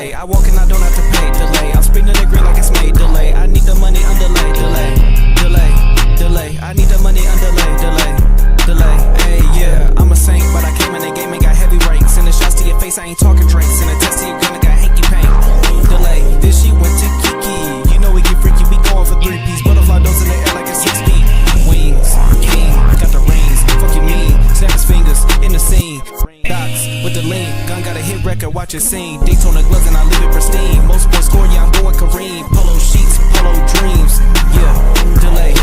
delay. I walk and I don't have to pay, delay. I'm spinning the green like it's made, delay. I need the money underlay, delay. I need the money underlay, delay. Hey, yeah, I'm a saint, but I came in the game and got heavy ranks. And the shots to your face, I ain't talking drinks. And the test to your gun, I got hanky paint, delay. Then she went to Keke. You know we get freaky, we going for 3-piece. Butterfly doors in the air like a 6-feet. Wings, king, got the rings. Fuck you mean, snap his fingers in the scene. Docs with the lean, gun got a hit record, watch it scene. Daytona gloves and I leave it pristine. Most sports score, yeah, I'm going Kareem. Polo sheets, polo dreams, yeah, delay.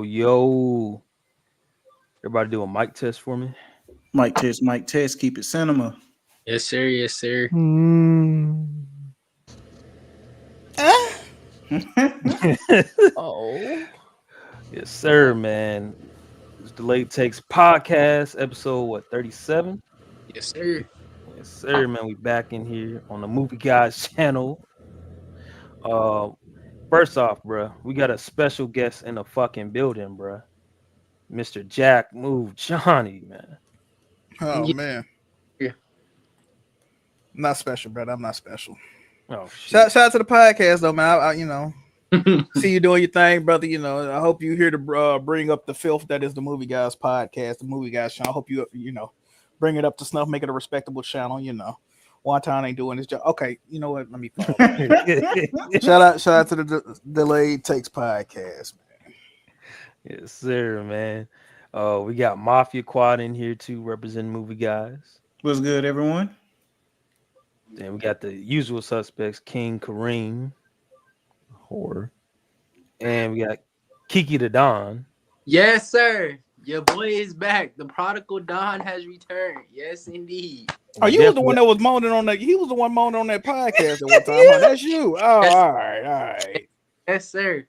Yo. Everybody do a mic test for me. Mic test. Keep it cinema. Yes, sir. Oh. Yes, sir, man. It's Delayed Takes Podcast, episode 37? Yes, sir. Yes, sir, man. We back in here on the Movie Guys channel. First off, bro, we got a special guest in the fucking building, bro. Mr. Jack Move Johnny, man. Oh, Yeah. man. Yeah. I'm not special, brother. I'm not special. Oh, shit. Shout out to the podcast, though, man. I see you doing your thing, brother. I hope you here to bring up the filth that is the Movie Guys podcast, the Movie Guys channel. I hope you bring it up to snuff, make it a respectable channel. One time ain't doing this job. Okay, you know what? Let me follow. shout out to the Delayed Takes Podcast, man. Yes, sir, man. We got Mafia Quad in here too, representing Movie Guys. What's good, everyone? Then we got the usual suspects, King Kareem, horror, and we got Keke the Don. Yes, sir. Your boy is back. The prodigal Don has returned. Yes, indeed. Oh, you was the one that was moaning on that. He was the one moaning on that podcast at one time. Huh? That's you. Oh, Yes. all right. Yes, sir.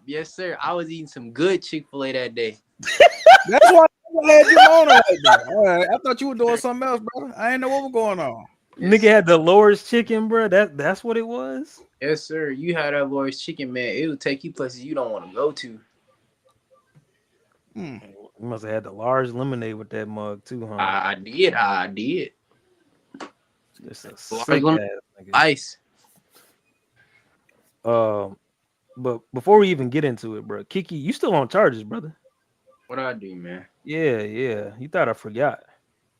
Yes, sir. I was eating some good Chick-fil-A that day. That's why I had you moaning like that. All right. I thought you were doing something else, bro. I didn't know what was going on. Nigga had the lowest chicken, bro. That's what it was. Yes, sir. You had that Lord's chicken, man. It would take you places you don't want to go to. You must have had the large lemonade with that mug too, huh? I did. It's a Large sick lemonade. ass nigga. Ice. But before we even get into it, bro, Keke, you still on charges, brother? What I do, man? Yeah. You thought I forgot?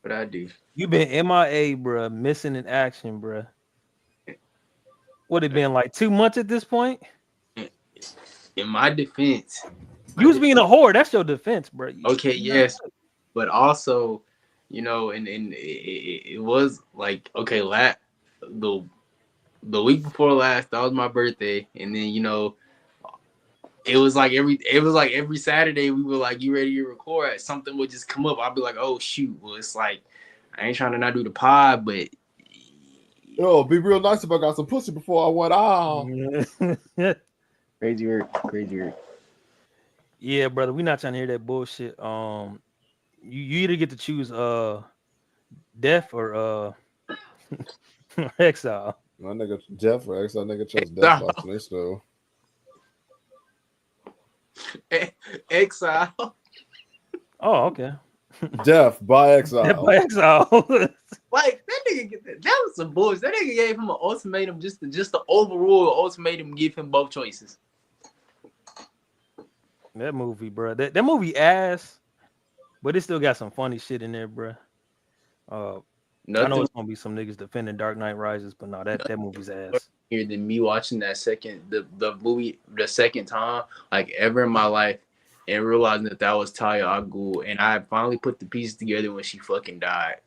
What I do? You been MIA, bro, missing in action, bro. What it been like 2 months at this point? In my defense, You was being a whore. That's your defense, bro. okay, yes, but also, and it was like, okay, the week before last, that was my birthday, and then it was like every Saturday we were like, you ready to record? Something would just come up. I'd be like, oh shoot. Well, it's like I ain't trying to not do the pod, but Yo, be real nice if I got some pussy before I went out. crazy work. Yeah, brother, we not trying to hear that bullshit. You either get to choose death or exile. My nigga Jeff X, that nigga chose Death Exile. Box and they still. Exile. Oh, okay. Death by Death Exile. by Exile. Like that nigga, that was some bullshit. That nigga gave him an ultimatum, just to overrule ultimatum, give him both choices. That movie, bro. That movie ass, but it still got some funny shit in there, bro. I know Nothing it's gonna be some niggas defending Dark Knight Rises, but no, that movie's ass. here than me watching the movie the second time, like ever in my life, and realizing that was Talia al Ghul, and I finally put the pieces together when she fucking died.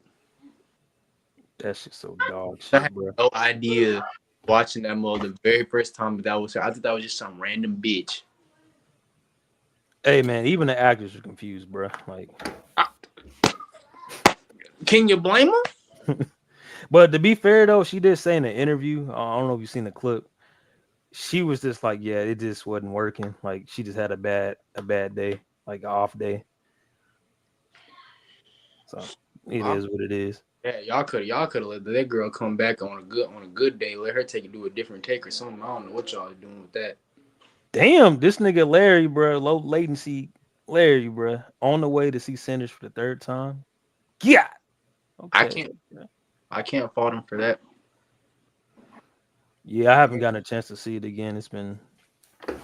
That shit's so dog I shit, had bro. no idea watching that movie the very first time that was her. I thought that was just some random bitch. Hey man, even the actors are confused, bro. Like, Can you blame her? but to be fair though, she did say in an interview. I don't know if you've seen the clip. She was just like, yeah, it just wasn't working. Like, she just had a bad day, like an off day. So it is what it is. Yeah, y'all could have let that girl come back on a good day. Let her do a different take or something. I don't know what y'all are doing with that. Damn, this nigga Larry, bro, low latency Larry, bro, on the way to see Sanders for the third time. Yeah. Okay. I can't fault him for that. Yeah, I haven't gotten a chance to see it again. It's been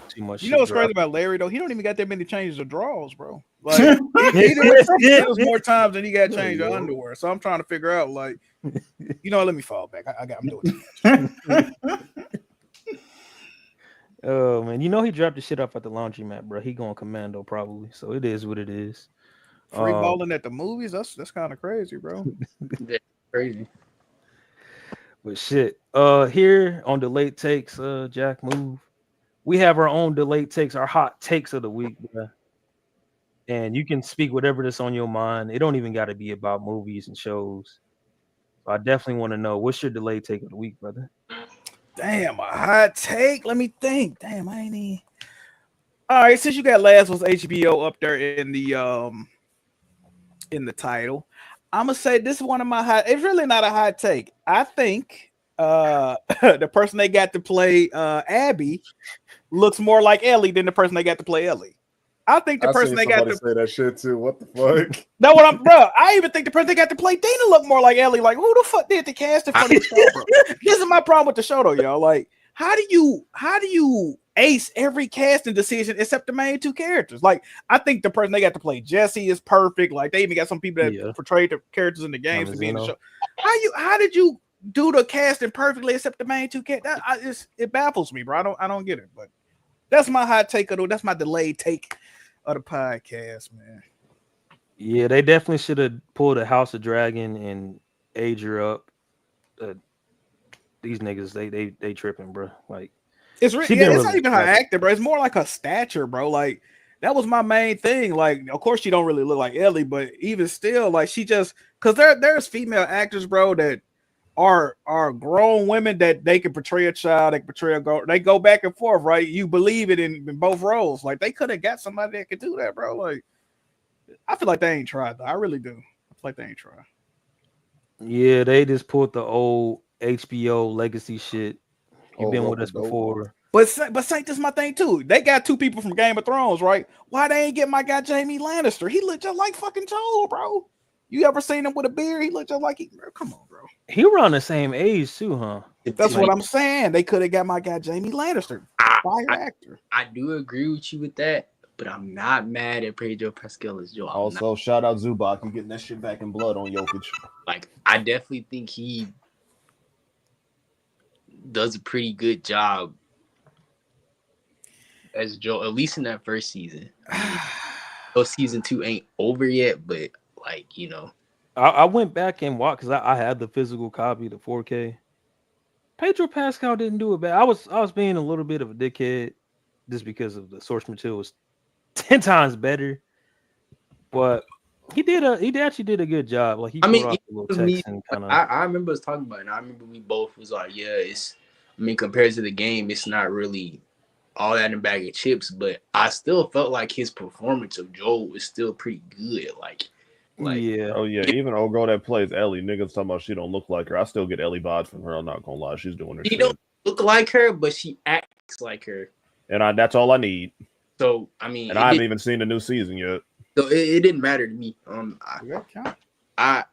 too much. You know what's crazy about Larry though? He don't even got that many changes of draws, bro. Like it was more times than he got changed of underwear. So I'm trying to figure out, like, let me fall back. I'm doing too much. Oh man, he dropped the shit off at the laundromat, bro. He going commando probably. So it is what it is. Free balling at the movies, that's kind of crazy, bro. That's crazy. But shit, here on the late takes, Jack move. We have our own delayed takes, our hot takes of the week, bro. And you can speak whatever that's on your mind. It don't even got to be about movies and shows. So I definitely want to know, what's your delayed take of the week, brother? Damn, a hot take. Let me think. Damn, I ain't even. All right, since you got Last was HBO up there in the title, I'm gonna say this is one of my hot. It's really not a hot take. I think the person they got to play Abby looks more like Ellie than the person they got to play Ellie. I think the person they got to say that shit too. What the fuck? Know what I'm, bro? I even think the person they got to play Dina look more like Ellie. Like, who the fuck did the casting for this show, bro? This is my problem with the show, though, y'all. Like, how do you ace every casting decision except the main two characters? Like, I think the person they got to play Jesse is perfect. Like, they even got some people that portrayed the characters in the games to be in the show. How did you do the casting perfectly except the main two characters? It baffles me, bro. I don't get it. But that's my hot take, though. That's my delayed take of the podcast, man. Yeah, they definitely should have pulled a House of Dragon and age her up. These niggas, they tripping, bro. Like, it's not even her acting, bro. It's more like her stature, bro. Like, that was my main thing. Like, of course, she don't really look like Ellie, but even still, like, she just because there's female actors, bro, that are grown women that they can portray a child, they can portray a girl. They go back and forth, right? You believe it in both roles. Like, they could have got somebody that could do that, bro. Like, I feel like they ain't tried, though. I really do. I feel like they ain't tried. Yeah, they just pulled the old HBO legacy shit. You've been with us before. But Saint, this is my thing too. They got two people from Game of Thrones, right? Why they ain't get my guy Jaime Lannister? He look just like fucking Joel, bro. You ever seen him with a beard? He look just like bro. Come on, bro. He around the same age too, huh? That's what I'm saying. They could have got my guy Jaime Lannister. Fire actor. I do agree with you with that, but I'm not mad at Pedro Pascal as Joel. Also, shout out Zubac. You getting that shit back in blood on Jokic. Like, I definitely think he does a pretty good job as Joel, at least in that first season. So season 2 ain't over yet, but like, I went back and watched because I had the physical copy, the 4K. Pedro Pascal didn't do it bad. I was being a little bit of a dickhead just because of the source material was 10 times better, but he actually did a good job. Like, he put off a little text and kind of. I remember us talking about it. And I remember we both was like, yeah, compared to the game, it's not really all that in a bag of chips, but I still felt like his performance of Joel was still pretty good. Like, Like, Yeah. Oh yeah, even old girl that plays Ellie, niggas talking about she don't look like her. I still get Ellie vibes from her. I'm not gonna lie, she's doing her she shit, don't look like her, but she acts like her. and that's all I need. So I mean, And I haven't even seen the new season yet. so it didn't matter to me. That count. I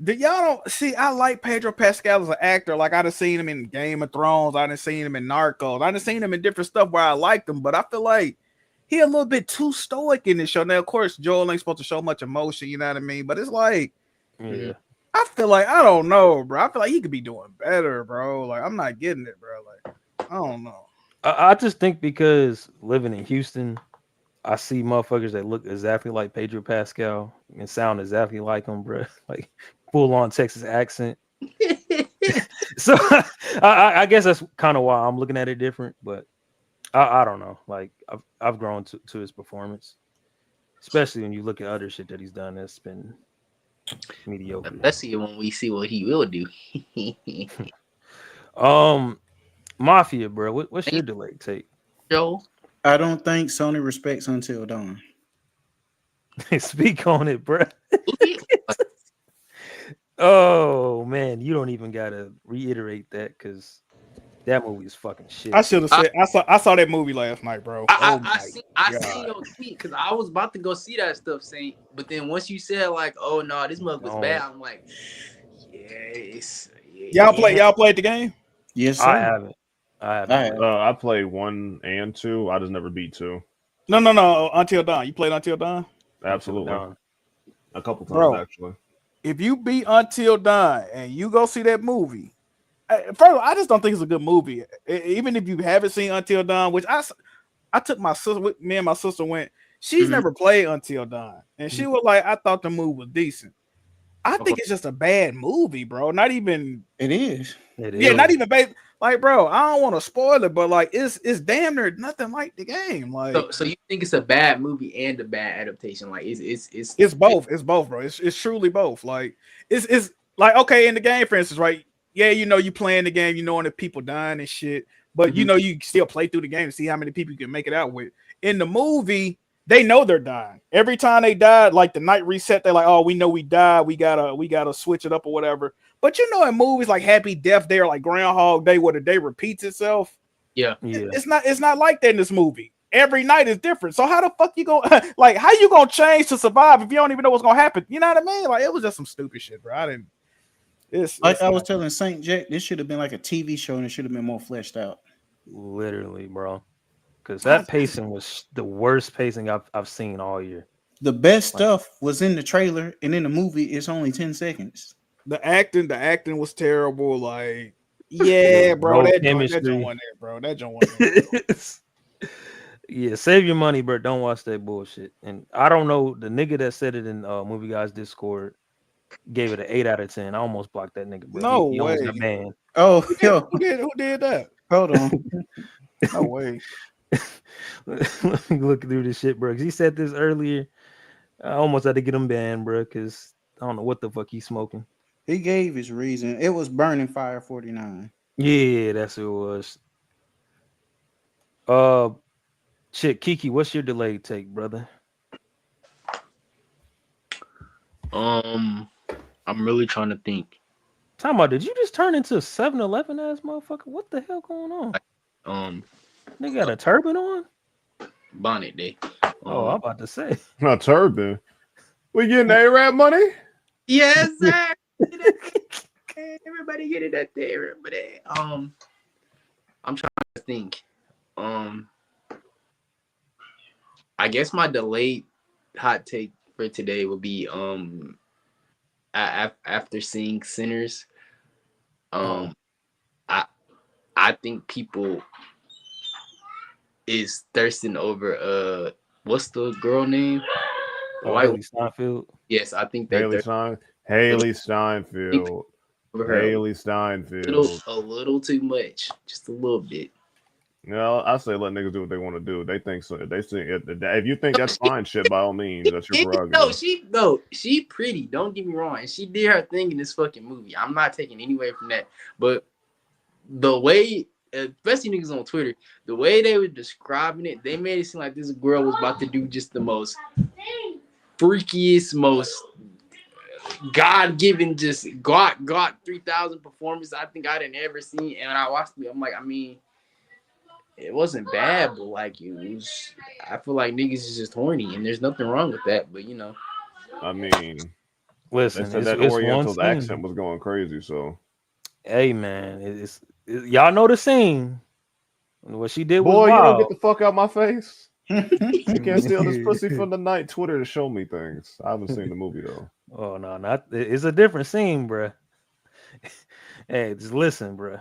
Did y'all don't see? I like Pedro Pascal as an actor. Like I done seen him in Game of Thrones. I done seen him in Narcos. I done seen him in different stuff where I liked him, but I feel like he a little bit too stoic in this show. Now, of course, Joel ain't supposed to show much emotion. You know what I mean? But it's like, Yeah. I feel like I don't know, bro. I feel like he could be doing better, bro. Like I'm not getting it, bro. Like I don't know. I just think because living in Houston, I see motherfuckers that look exactly like Pedro Pascal and sound exactly like him, bro. Like full on Texas accent. So I guess that's kind of why I'm looking at it different. But I don't know. Like I've grown to his performance, especially when you look at other shit that he's done that's been mediocre. let's see when we see what he will do. Mafia, bro. What's your delayed take? Joe, I don't think Sony respects Until Dawn. Speak on it, bro. Oh man, you don't even gotta reiterate that because that movie is fucking shit. I should have said I saw that movie last night, bro. I seen your tweet because I was about to go see that stuff, Saint. But then once you said like, "Oh no, this mug was bad," I'm like, Y'all played the game? Yes, sir. I haven't. I played 1 and 2. I just never beat 2. No. Until Dawn. You played Until Dawn? Absolutely, Dawn. a couple times Bro. actually. If you beat Until Dawn and you go see that movie, first of all, I just don't think it's a good movie. Even if you haven't seen Until Dawn, which I took my sister with me and my sister went. She's never played Until Dawn, and she was like, "I thought the movie was decent." I think it's just a bad movie, bro. Not even It is. not even based. Like, bro, I don't want to spoil it, but like, it's damn near nothing like the game. Like, so you think it's a bad movie and a bad adaptation? Like, it's both. It's both, bro. It's truly both. Like, it's like, okay, in the game, for instance, right? Yeah, you know, you playing the game, you knowing that people dying and shit, but you know, you still play through the game to see how many people you can make it out with. In the movie, they know they're dying. Every time they died, like the night reset, they're like, "Oh, we know we died. We gotta switch it up or whatever." But you know, in movies like Happy Death Day or like Groundhog Day, where the day repeats itself, it's not like that in this movie. Every night is different. So how the fuck you gonna like? How you gonna change to survive if you don't even know what's gonna happen? You know what I mean? Like, it was just some stupid shit, bro. I didn't. I was telling Saint Jack, this should have been like a TV show and it should have been more fleshed out. Literally, bro. Because that pacing was the worst pacing I've seen all year. The best stuff was in the trailer, and in the movie, it's only 10 seconds. The acting was terrible. Like, yeah, bro, that joint wasn't there, bro. That joint wasn't there. Yeah, save your money, bro. Don't watch that bullshit. And I don't know, the nigga that said it in Movie Guys Discord gave it an 8 out of 10. I almost blocked that nigga, bro. No he way. almost got banned. Oh, who did that? Hold on. No way. Let me look through this shit, bro. Because he said this earlier. I almost had to get him banned, bro. Because I don't know what the fuck he's smoking. He gave his reason. It was Burning Fire 49. Yeah, that's who it was. Shit, Keke, what's your delayed take, brother? I'm really trying to think. Talking about, did you just turn into a 7-Eleven ass motherfucker? What the hell going on? Nigga got a turban on? Bonnet day. Oh, I'm about to say. Not turban. We getting A-Rap money? Yes, sir. Everybody get it at there, but I'm trying to think. I guess my delayed hot take for today would be after seeing Sinners, I think people is thirsting over what's the girl name? Haley Steinfeld. Yes, I think they Haley Steinfeld. Haley Steinfeld. A little too much, just a little bit. No, I say let niggas do what they want to do. They think so. They think if you think that's fine, shit, by all means, that's your prerogative. She pretty. Don't get me wrong, and she did her thing in this fucking movie. I'm not taking any away from that, but the way, especially niggas on Twitter, the way they were describing it, they made it seem like this girl was about to do just the most freakiest, most God-given, just got 3,000 performance I think I didn't ever seen. And when I watched it, I'm like, I mean, it wasn't bad, but like it was. I feel like niggas is just horny, and there's nothing wrong with that. But you know, I mean, they Listen, said that it's one Oriental's accent scene. was going crazy, so Hey man, y'all know the scene. What she did was boy, you don't get wild. the fuck out my face. You can't steal this pussy Oh from the night Twitter to show me things. I haven't seen the movie though. no, not it's a different scene, bruh. Hey, just listen, bruh.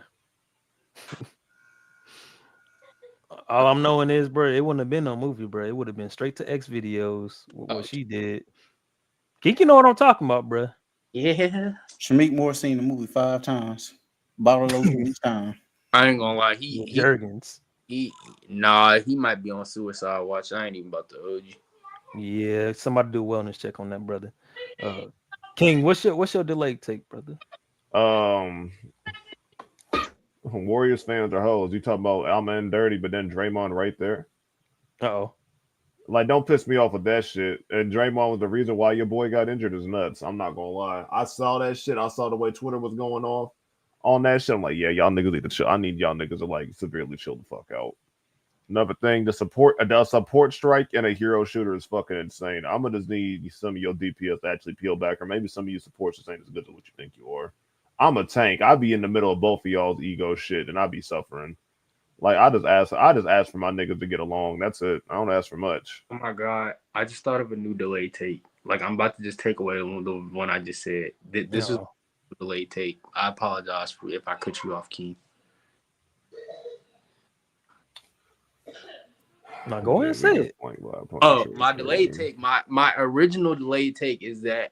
All I'm knowing is, bruh, it wouldn't have been no movie, bruh. It would have been straight to X videos. What she did. Keke know what I'm talking about, bruh. yeah, Shamik Moore seen the movie 5 times. Bottle of lotion each time. I ain't gonna lie. Jergens. He might be on suicide watch. I ain't even about to hold you. Yeah, somebody do a wellness check on that, brother. King, what's your delayed take, brother? Um, Warriors fans are hoes. You talking about Alma Dirty, but then Draymond right there. Uh-oh. Like, don't piss me off with that shit. And Draymond was the reason why your boy got injured is nuts. I'm not gonna lie. I saw that shit. I saw the way Twitter was going off on that shit. I'm like, yeah, y'all niggas need to chill. I need y'all niggas to like severely chill the fuck out. Another thing, the support strike and a hero shooter is fucking insane. I'm gonna just need some of your DPS to actually peel back, or maybe some of you supports just ain't as good as what you think you are. I'm a tank. I'd be in the middle of both of y'all's ego shit, and I'd be suffering. Like I just ask for my niggas to get along. That's it. I don't ask for much. Oh my god! I just thought of a new delay take. Like I'm about to just take away the one I just said. This is a delayed take. I apologize for if I cut you off, Keith. Now go ahead and say it. Oh, my delayed take. My original delayed take is that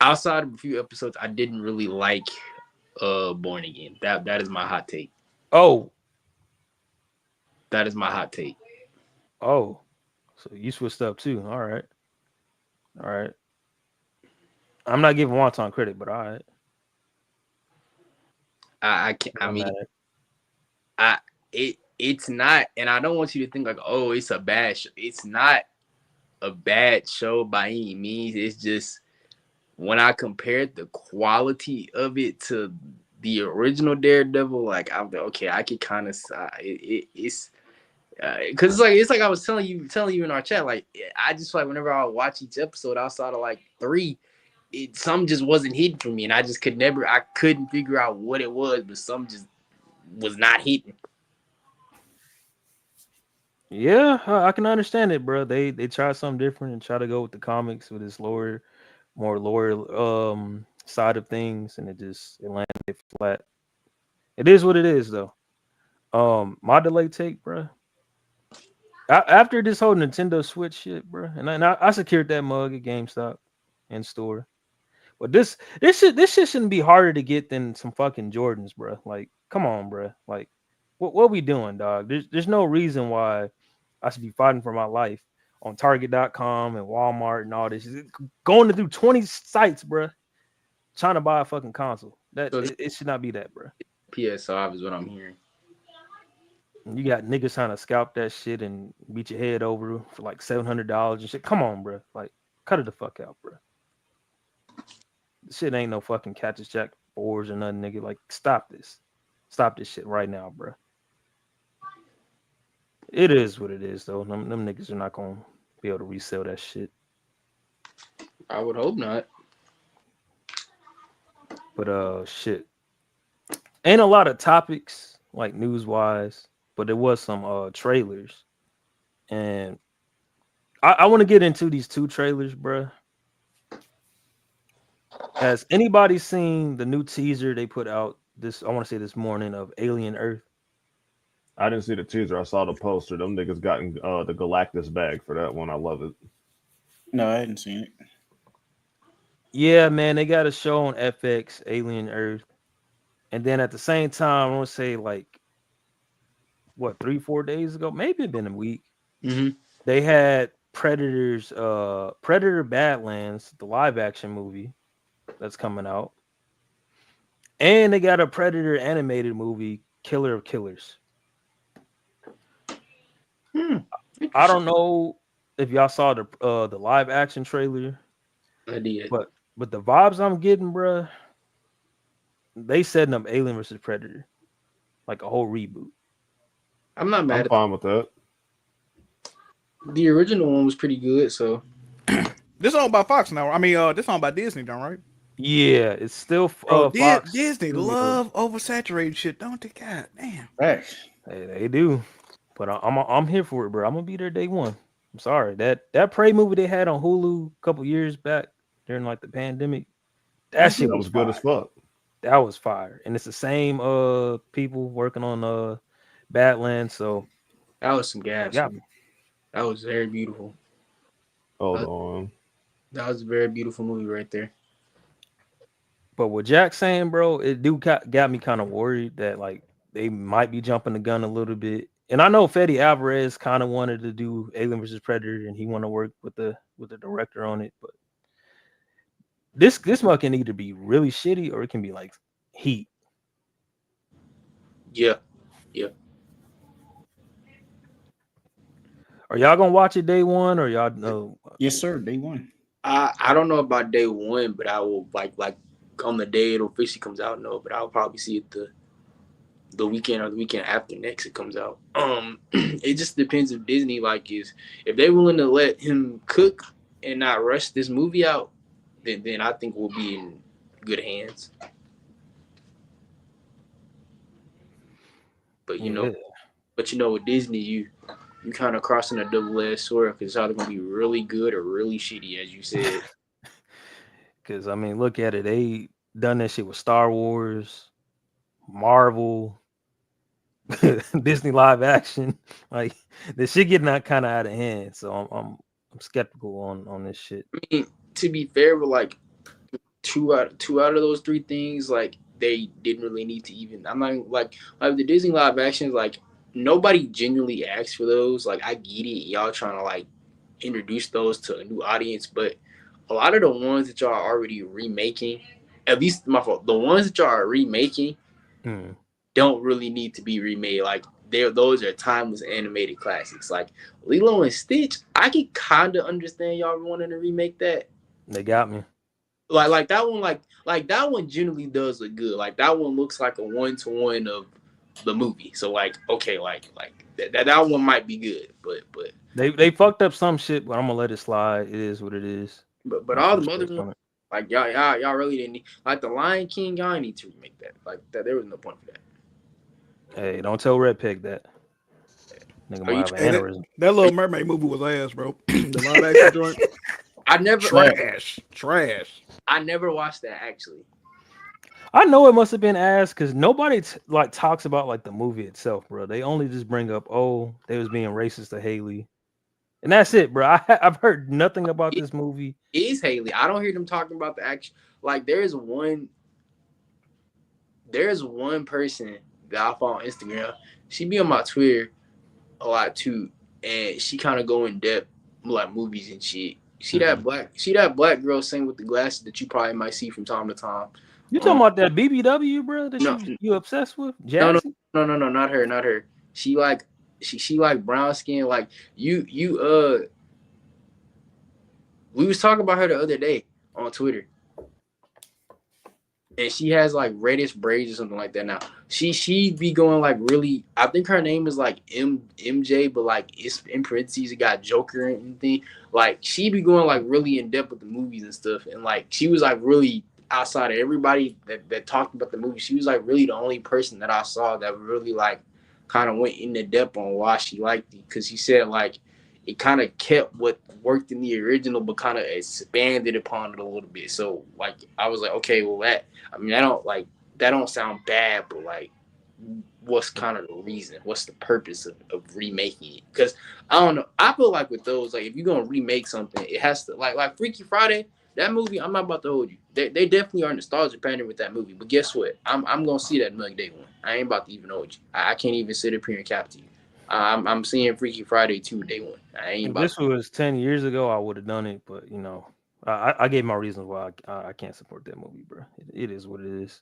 outside of a few episodes, I didn't really like Born Again. That is my hot take. Oh. That is my hot take. Oh. So you switched up too. All right. All right. I'm not giving Wonton credit, but all right. I can't. I mean, it's not, and I don't want you to think like, oh, it's a bad show. It's not a bad show by any means. It's just when I compared the quality of it to the original Daredevil, like I'm like, okay, I could kind of it's because it's like I was telling you in our chat, like I just like whenever I watch each episode outside of like 3, some just wasn't hitting for me, and I just couldn't figure out what it was, but some just was not hitting. Yeah, I can understand it, bro. They try something different and try to go with the comics with this more lower side of things, and it landed flat. It is what it is, though. My delay take, bro. After this whole Nintendo Switch shit, bro, and I secured that mug at GameStop in store. But this shit shouldn't be harder to get than some fucking Jordans, bro. Like, come on, bro. Like, what we doing, dog? There's no reason why I should be fighting for my life on Target.com and Walmart and all this. Going through 20 sites, bro, trying to buy a fucking console. It should not be that, bro. PS5 is what I'm hearing. You got niggas trying to scalp that shit and beat your head over for like $700 and shit. Come on, bro. Like, cut it the fuck out, bro. This shit ain't no fucking Cactus Jack 4s or nothing, nigga. Like, stop this. Stop this shit right now, bro. It is what it is, though. Them niggas are not gonna be able to resell that shit. I would hope not. But shit. Ain't a lot of topics like news wise, but there was some trailers. And I want to get into these 2 trailers, bro. Has anybody seen the new teaser they put out I want to say this morning, of Alien Earth? I didn't see the teaser. I saw the poster. Them niggas gotten the Galactus bag for that one. I love it. No, I hadn't seen it. Yeah, man, they got a show on FX, Alien Earth. And then at the same time, I want to say like, what, 3-4 days ago? Maybe it been a week. Mm-hmm. They had Predator Badlands, the live action movie that's coming out. And they got a Predator animated movie, Killer of Killers. I don't know if y'all saw the live action trailer, I did. but the vibes I'm getting, bruh, they setting up Alien versus Predator like a whole reboot. I'm not mad I'm at fine with that. the original one was pretty good. So This owned by Fox now. I mean, this owned by Disney, don't right? Yeah, it's still Bro, Fox Disney Studios. love oversaturated shit, don't they? God damn. Facts. They do, but I'm here for it, bro. I'm gonna be there day one. I'm sorry that Prey movie they had on Hulu a couple years back during like the pandemic. That That shit shit That was was good as fire. fuck. That was fire, and it's the same people working on Badlands, so that was some they gas. got Man. me. That was very beautiful. Hold That, on. that was a very beautiful movie right there. But what Jack's saying, bro, it got me kind of worried that like they might be jumping the gun a little bit. And I know Fede Alvarez kind of wanted to do Alien versus Predator, and he want to work with the director on it. But this mug can either be really shitty or it can be like heat. Yeah, yeah. Are y'all gonna watch it day one or y'all know? Yes, sir. Day one. I don't know about day one, but I will like on the day it officially comes out. No, but I'll probably see it the weekend or the weekend after next it comes out. It just depends if Disney like is if they're willing to let him cook and not rush this movie out, then I think we'll be in good hands. But Yeah, with Disney, you kind of crossing a double-edged sword because it's either gonna be really good or really shitty, as you said. because I mean, look at it. They done that shit with Star Wars, Marvel, Disney live action. Like the shit getting that kind of out of hand. So I'm skeptical on this shit. I mean, to be fair, but like two out of those three things, like they didn't really need to even. I'm not like the Disney live actions. Like nobody genuinely asked for those. Like I get it, y'all trying to like introduce those to a new audience, but a lot of the ones that y'all are already remaking, at least my fault, the ones that y'all are remaking Hmm. don't really need to be remade. Like those are timeless animated classics. Like Lilo and Stitch, I can kind of understand y'all wanting to remake that. They got me. Like that one, like that one generally does look good. Like that one looks like a 1-to-1 of the movie. So like okay, like that one might be good, but They fucked up some shit, but I'm gonna let it slide. It is what it is. but No all full the other space ones, on it. like y'all really didn't need, like the Lion King. Y'all need to remake that. Like that, there was no point for that. Hey, don't tell Red Pig that. Nigga Are might you? have an Hey, aneurysm. that Little Mermaid movie was ass, bro. The live action joint, I never like. trash. I never watched that actually. I know it must have been ass because nobody like talks about like the movie itself, bro. They only just bring up, oh, they was being racist to Haley, and that's it, bro. I've heard nothing about It this movie. is Haley. I don't hear them talking about the action. Like there's one person that I follow on Instagram. She be on my Twitter a lot too, and she kind of go in depth like movies and shit. Mhm. She that black girl sing with the glasses that you probably might see from time to time. You talking Um, about that BBW, bro? That no, you obsessed with, no, no, Jazzy? no, not her, not her. She like she like brown skin. Like you we was talking about her the other day on Twitter. And she has like reddish braids or something like that now. She be going like really. I think her name is like MJ, but like it's in parentheses. It got Joker and anything. Like she be going like really in depth with the movies and stuff. And like she was like really outside of everybody that talked about the movie. She was like really the only person that I saw that really like kind of went into depth on why she liked it because she said like it kind of kept what worked in the original, but kind of expanded upon it a little bit. So like I was like, okay, well I mean, that don't sound bad, but like, what's kind of the reason? What's the purpose of remaking it? Because I don't know. I feel like with those, like if you're gonna remake something, it has to like Freaky Friday. That movie, I'm not about to hold you. They definitely are nostalgia pattern with that movie. But guess what? I'm gonna see that mug day one. I ain't about to even hold you. I can't even sit up here and cap to you. I'm seeing Freaky Friday 2 day one. I ain't If about. this was 10 years ago, I would have done it, but you know, I gave my reasons why I can't support that movie, bro. It is what it is.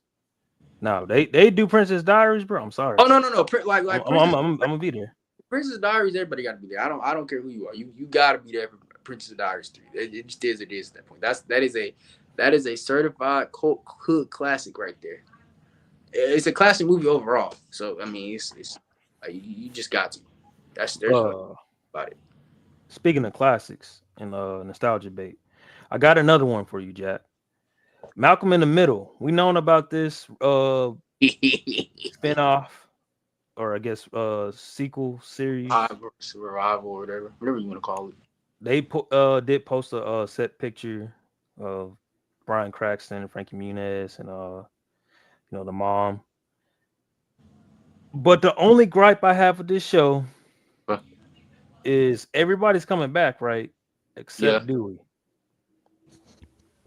No, they do Princess Diaries, bro. I'm sorry. Oh no. Like I'm Princess. gonna be there. Princess Diaries, everybody got to be there. I don't care who you are. You got to be there for Princess Diaries 3. It just is. It is at that point. That is a certified cult hood classic right there. It's a classic movie overall. So I mean, it's like, you just got to. There's no Uh, about it. Speaking of classics and nostalgia bait, I got another one for you, Jack. Malcolm in the Middle. We known about this spinoff, or I guess sequel series. Survival or whatever you want to call it. They did post a set picture of Brian Cranston, Frankie Muniz, and the mom. But the only gripe I have with this show Huh. is everybody's coming back, right? Yeah. Except Dewey.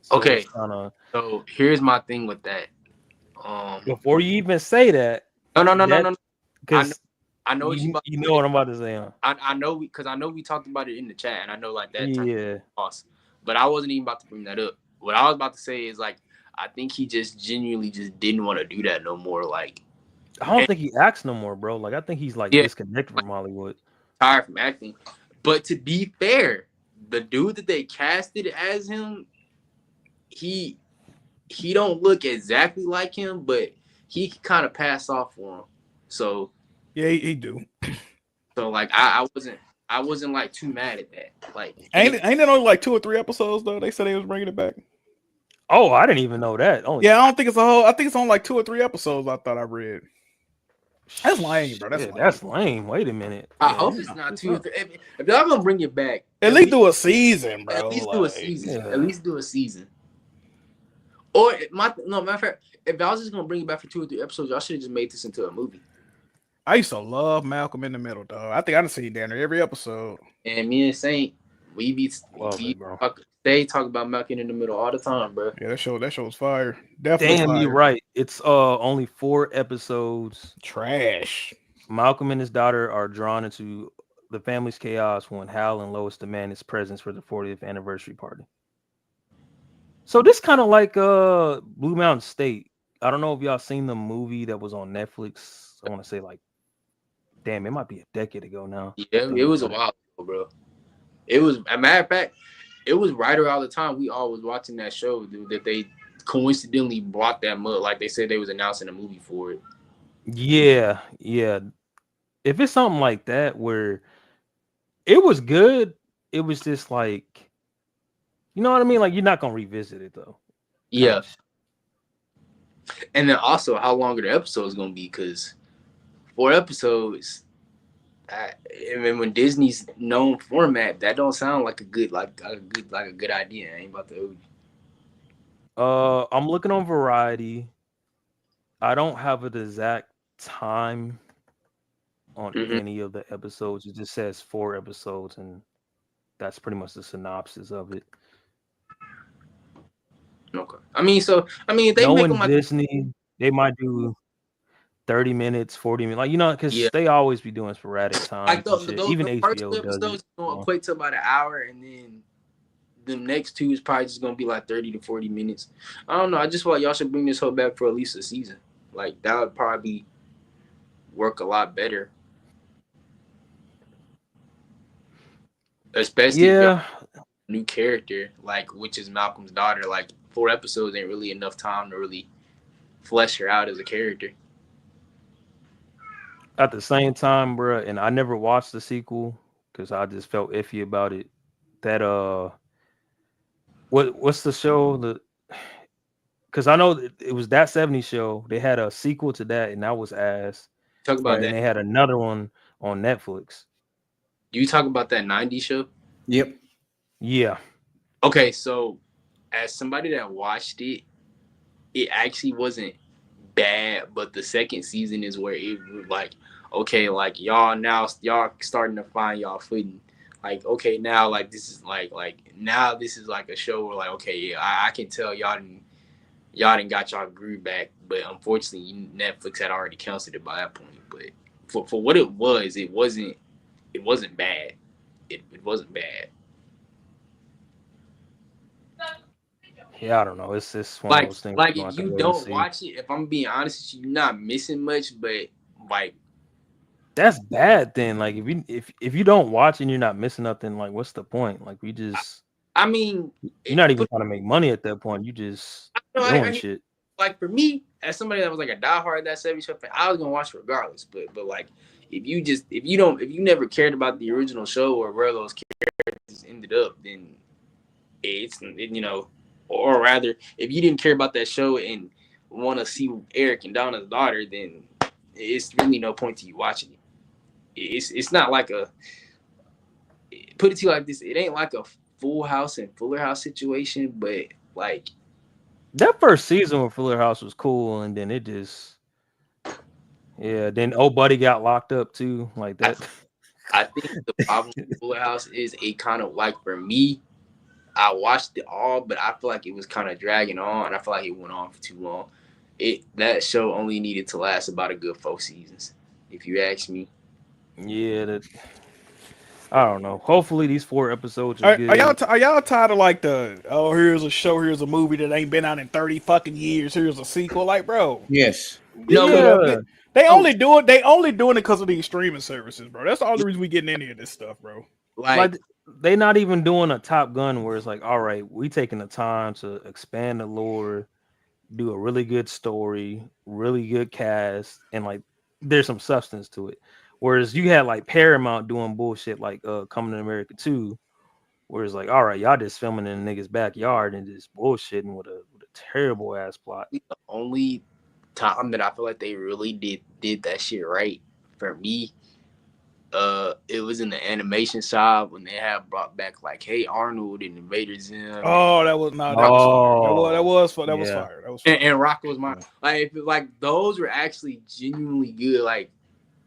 So Okay. it's kind of, So here's my thing with that. before you even say that, No. because I know what you about you to know say. what I'm about to say, huh? I know because I know we talked about it in the chat, and I know like that turned Yeah. off. But I wasn't even about to bring that up. What I was about to say is like I think he just genuinely just didn't want to do that no more. Like I don't think he acts no more, bro. Like I think he's like Yeah. disconnected from Hollywood. tired from acting. But to be fair, the dude that they casted as him, he don't look exactly like him, but he kind of pass off for him. So Yeah, he do. like I wasn't like too mad at that. Like Ain't it only like 2 or 3 episodes though? They said they was bringing it back. Oh, I didn't even know that. Yeah, I don't think it's a whole. I think it's on like 2 or 3 episodes. I thought I read. That's lame, bro. That's lame. That's lame. Wait a minute. I hope it's not 2 or 3. If y'all gonna bring it back, At least do a season, bro. At least do a season. Yeah. At least do a season. Or matter of fact, if y'all just gonna bring it back for 2 or 3 episodes, y'all should have just made this into a movie. I used to love Malcolm in the Middle, dog. I think I done seen down there every episode. And me and Saint, we talk about Malcolm in the Middle all the time, bro. Yeah, that show was fire. Definitely. Damn, fire. you're right. It's only 4 episodes. Trash. Malcolm and his daughter are drawn into the family's chaos when Hal and Lois demand his presence for the 40th anniversary party. So this kind of like Blue Mountain State. I don't know if y'all seen the movie that was on Netflix. I want to say like, damn, it might be a decade ago now. Yeah, it was a while ago, bro. It was, a matter of fact, it was right around the time we all was watching that show, dude, that they coincidentally brought that mug. Like they said they was announcing a movie for it. Yeah. If it's something like that where it was good, it was just like, you know what I mean? Like you're not gonna revisit it though. Yeah. And then also how long are the episodes gonna be? Because 4 episodes, I mean, when Disney's known format, that don't sound like a good idea. I ain't about to. I'm looking on Variety. I don't have an exact time on any of the episodes. It just says 4 episodes, and that's pretty much the synopsis of it. Okay. I mean, they Knowing make them like Disney, they might do 30 minutes, 40 minutes, like because they always be doing sporadic times. Like even the first HBO 2 does episodes it. gonna equate to about an hour, and then the next 2 is probably just gonna be like 30 to 40 minutes. I don't know. I just feel like y'all should bring this whole back for at least a season. Like that would probably work a lot better. Especially if new character, like which is Malcolm's daughter. Like 4 episodes ain't really enough time to really flesh her out as a character. At the same time, bro, and I never watched the sequel because I just felt iffy about it. That what's the show? Because I know it was That 70s Show. They had a sequel to that, and that was ass. Talk about that. And they had another one on Netflix. You talk about that 90s show? Yep. Yeah. Okay, so as somebody that watched it, it actually wasn't bad, but the second season is where it was like, okay, like y'all starting to find y'all footing. Like, okay, now like this is like now this is like a show where like, okay, yeah, I can tell y'all didn't got y'all groove back, but unfortunately Netflix had already canceled it by that point. But for what it wasn't bad. It wasn't bad. Yeah, I don't know. It's just one of those things. Like if you don't watch it, if I'm being honest with you, you're not missing much. But like That's bad then. Like if you don't watch and you're not missing nothing, like what's the point? Like we just I mean, you're not even but trying to make money at that point. You just no, doing I shit. like for me, as somebody that was like a diehard that 70 show fan, I was gonna watch it regardless. But like if you never cared about the original show or where those characters ended up, then or rather, if you didn't care about that show and want to see Eric and Donna's daughter, then it's really no point to you watching it. It's not like put it to you like this. It ain't like a Full House and Fuller House situation, but like That first season with Fuller House was cool, and then it just then old buddy got locked up too, like that. I think the problem with Fuller House is it kind of like for me, I watched it all, but I feel like it was kind of dragging on, and I feel like it went on for too long. That show only needed to last about a good 4 seasons, if you ask me. That I don't know. Hopefully these 4 episodes is Are good. y'all tired of like here's a show, here's a movie that ain't been out in 30 fucking years, here's a sequel, like bro. Yes. They only doing it because of these streaming services, bro. That's the only reason we getting any of this stuff, bro. Like they not even doing a Top Gun where it's like, all right, we taking the time to expand the lore, do a really good story, really good cast, and like there's some substance to it. Whereas you had like Paramount doing bullshit like Coming to America 2, where it's like, all right, y'all just filming in a nigga's backyard and just bullshitting with a terrible ass plot. The only time that I feel like they really did that shit right for me, it was in the animation side when they have brought back like Hey Arnold and Invader Zim. Oh, that was fire. That was fire. And Rocco's Mine. Like those were actually genuinely good. Like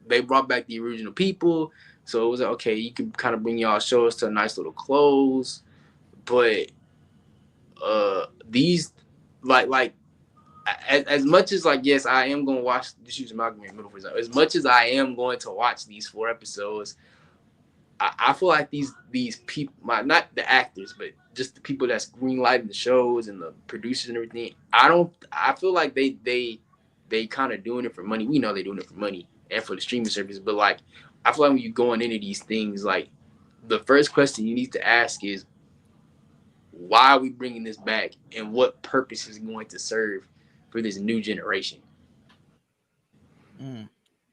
they brought back the original people, so it was like, okay, you can kind of bring y'all shows to a nice little close. But these like as much as like yes, I am gonna watch just use Malcolm in the Middle for example. As much as I am going to watch these 4 episodes, I feel like these people, not the actors, but just the people that's greenlighting the shows and the producers and everything. I feel like they kind of doing it for money. We know they're doing it for money and for the streaming service, but like I feel like when you're going into these things, like the first question you need to ask is, why are we bringing this back, and what purpose is it going to serve for this new generation?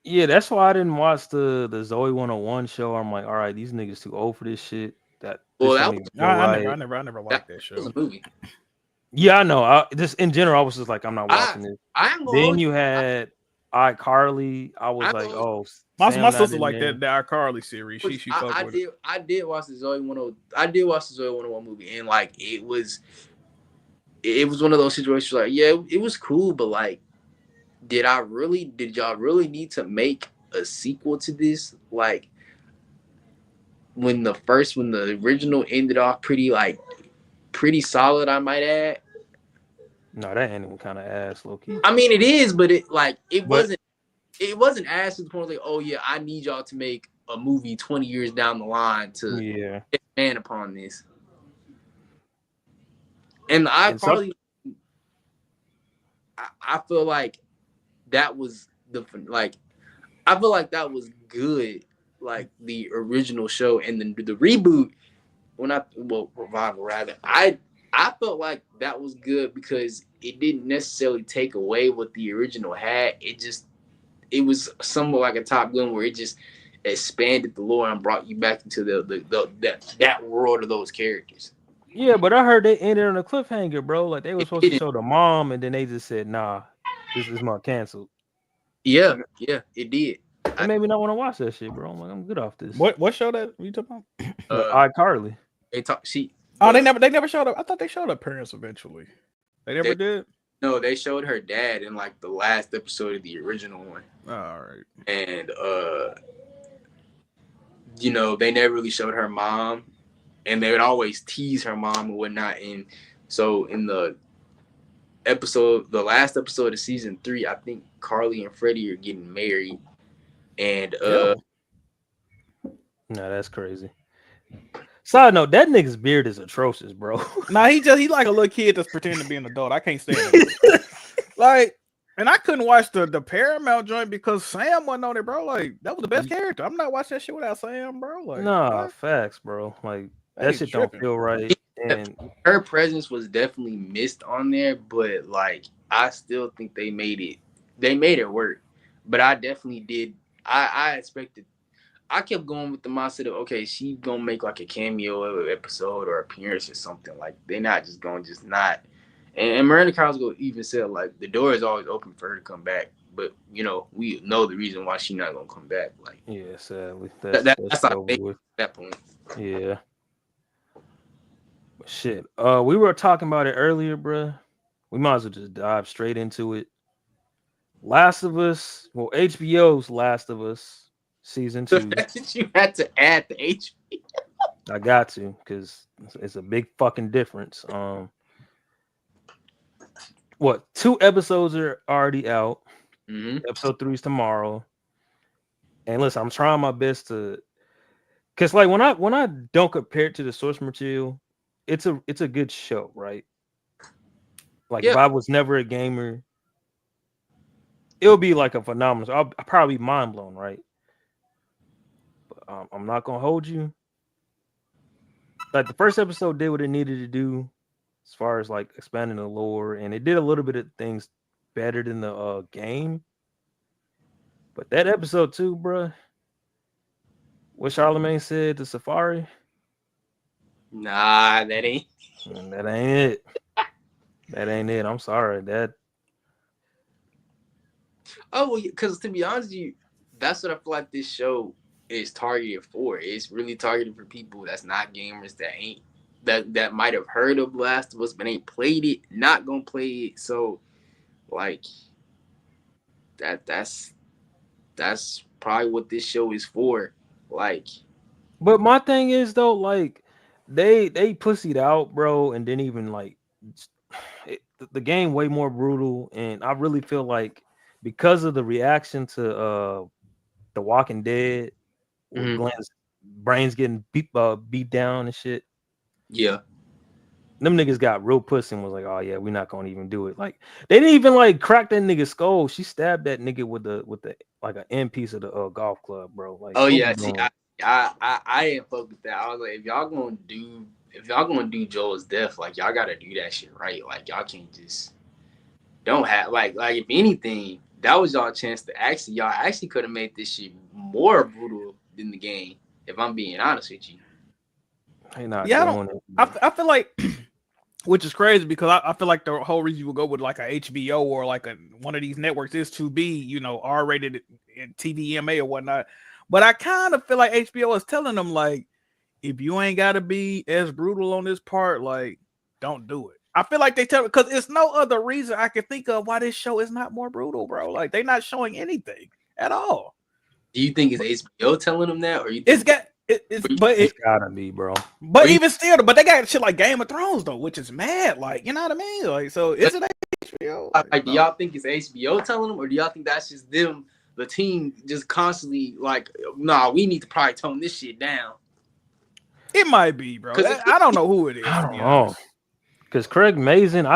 Yeah, that's why I didn't watch the Zoe 101 show. I'm like, all right, these niggas too old for this shit. I never liked that show. Was a movie. Yeah, I know. I just in general, I was just like, I'm not watching this. Then you had iCarly. I was like, oh, my sister like that iCarly series. She fucked with it. I did watch the Zoe 101. I did watch the Zoe 101 movie, and like it was one of those situations like, yeah, it was cool, but like, did y'all really need to make a sequel to this? Like when the original ended off pretty solid, I might add. No, that ending kind of ass, low key. I mean, it is, but it wasn't ass to the point like, oh yeah, I need y'all to make a movie 20 years down the line to expand upon this. And I feel like that was I feel like that was good, like the original show, and then the reboot. Revival rather. I felt like that was good because it didn't necessarily take away what the original had. It was somewhat like a Top Gun where it just expanded the lore and brought you back into that world of those characters. Yeah, but I heard they ended on a cliffhanger, bro. Like they were supposed to show the mom, and then they just said, "Nah, this is not canceled." Yeah, it did. It made me not want to watch that shit, bro. I'm like, I'm good off this. What show that you talking about? iCarly. They never showed up. I thought they showed up parents eventually. They never did. No, they showed her dad in like the last episode of the original one. All right. And they never really showed her mom, and they would always tease her mom and whatnot. And so in the last episode of season 3, I think Carly and Freddie are getting married. And no, that's crazy. Side note, that nigga's beard is atrocious, bro. Nah, he like a little kid that's pretending to be an adult. I can't stand it. Like, And I couldn't watch the Paramount joint because Sam wasn't on it, bro. Like that was the best character. I'm not watching that shit without Sam, bro. Like Nah, what? facts, bro. Like that Hey, shit don't tripping. feel right. And Her presence was definitely missed on there, but like I still think they made it work. But I definitely did. I expected. I kept going with the mindset of okay, she's gonna make like a cameo episode or appearance or something. Like they're not just gonna just not. And Miranda Cosgrove even said like the door is always open for her to come back, but we know the reason why she's not gonna come back. Like yeah, sadly, that's that's how I over think with. at that point. Yeah. But shit. We were talking about it earlier, bruh. We might as well just dive straight into it. Last of Us, well, HBO's Last of Us season The 2. fact that you had to add the H. I got to because it's a big fucking difference. What 2 episodes are already out? Mm-hmm. Episode 3 is tomorrow. And listen, I'm trying my best to, cause like when I don't compare it to the source material, it's a good show, right? Like if Yeah. I was never a gamer, it'll be like a phenomenal. I'll probably be mind blown, right? But I'm not gonna hold you. Like the first episode did what it needed to do, as far as like expanding the lore, and it did a little bit of things better than the game. But that episode 2, bruh, what Charlemagne said to Safari, Nah, that ain't. that ain't it. That ain't it. I'm sorry. That Oh, well, because to be honest with you, that's what I feel like this show is targeted for. It's really targeted for people that's not gamers, that ain't that might have heard of Last of Us but ain't played it, not gonna play it. So like that's probably what this show is for. Like But my thing is though, like they pussied out, bro, and didn't even like the game way more brutal, and I really feel like because of the reaction to The Walking Dead with mhm. Glenn's brains getting beat down and shit, Yeah. them niggas got real pussy and was like, oh yeah, we're not gonna even do it. Like they didn't even like crack that nigga's skull. She stabbed that nigga with the like an end piece of the golf club, bro. Like Oh what yeah, we see, doing? I didn't fuck with that. I was like, if y'all gonna do Joel's death, like y'all gotta do that shit right. Like y'all can't just don't have like if anything, that was y'all chance to y'all actually could have made this shit more brutal than the game. If I'm being honest with you. They not Yeah, I don't. doing it. Bro. I feel like, which is crazy because I feel like the whole reason you would go with like a HBO or like one of these networks is to be R-rated in TVMA or whatnot. But I kind of feel like HBO is telling them like, if you ain't got to be as brutal on this part, like don't do it. I feel like they tell because it's no other reason I can think of why this show is not more brutal, bro. Like they're not showing anything at all. Do you think it's HBO telling them that, or you think It's got it's but It's gotta be, bro. but Or you- even still, but they got shit like Game of Thrones though, which is mad. Like you know what I mean? Like so, is it HBO? like, do y'all think it's HBO telling them, or do y'all think that's just them, the team, just constantly like, nah, we need to probably tone this shit down? It might be, bro. 'Cause I don't know who it is. I To don't be know. honest. Cause Craig Mazin,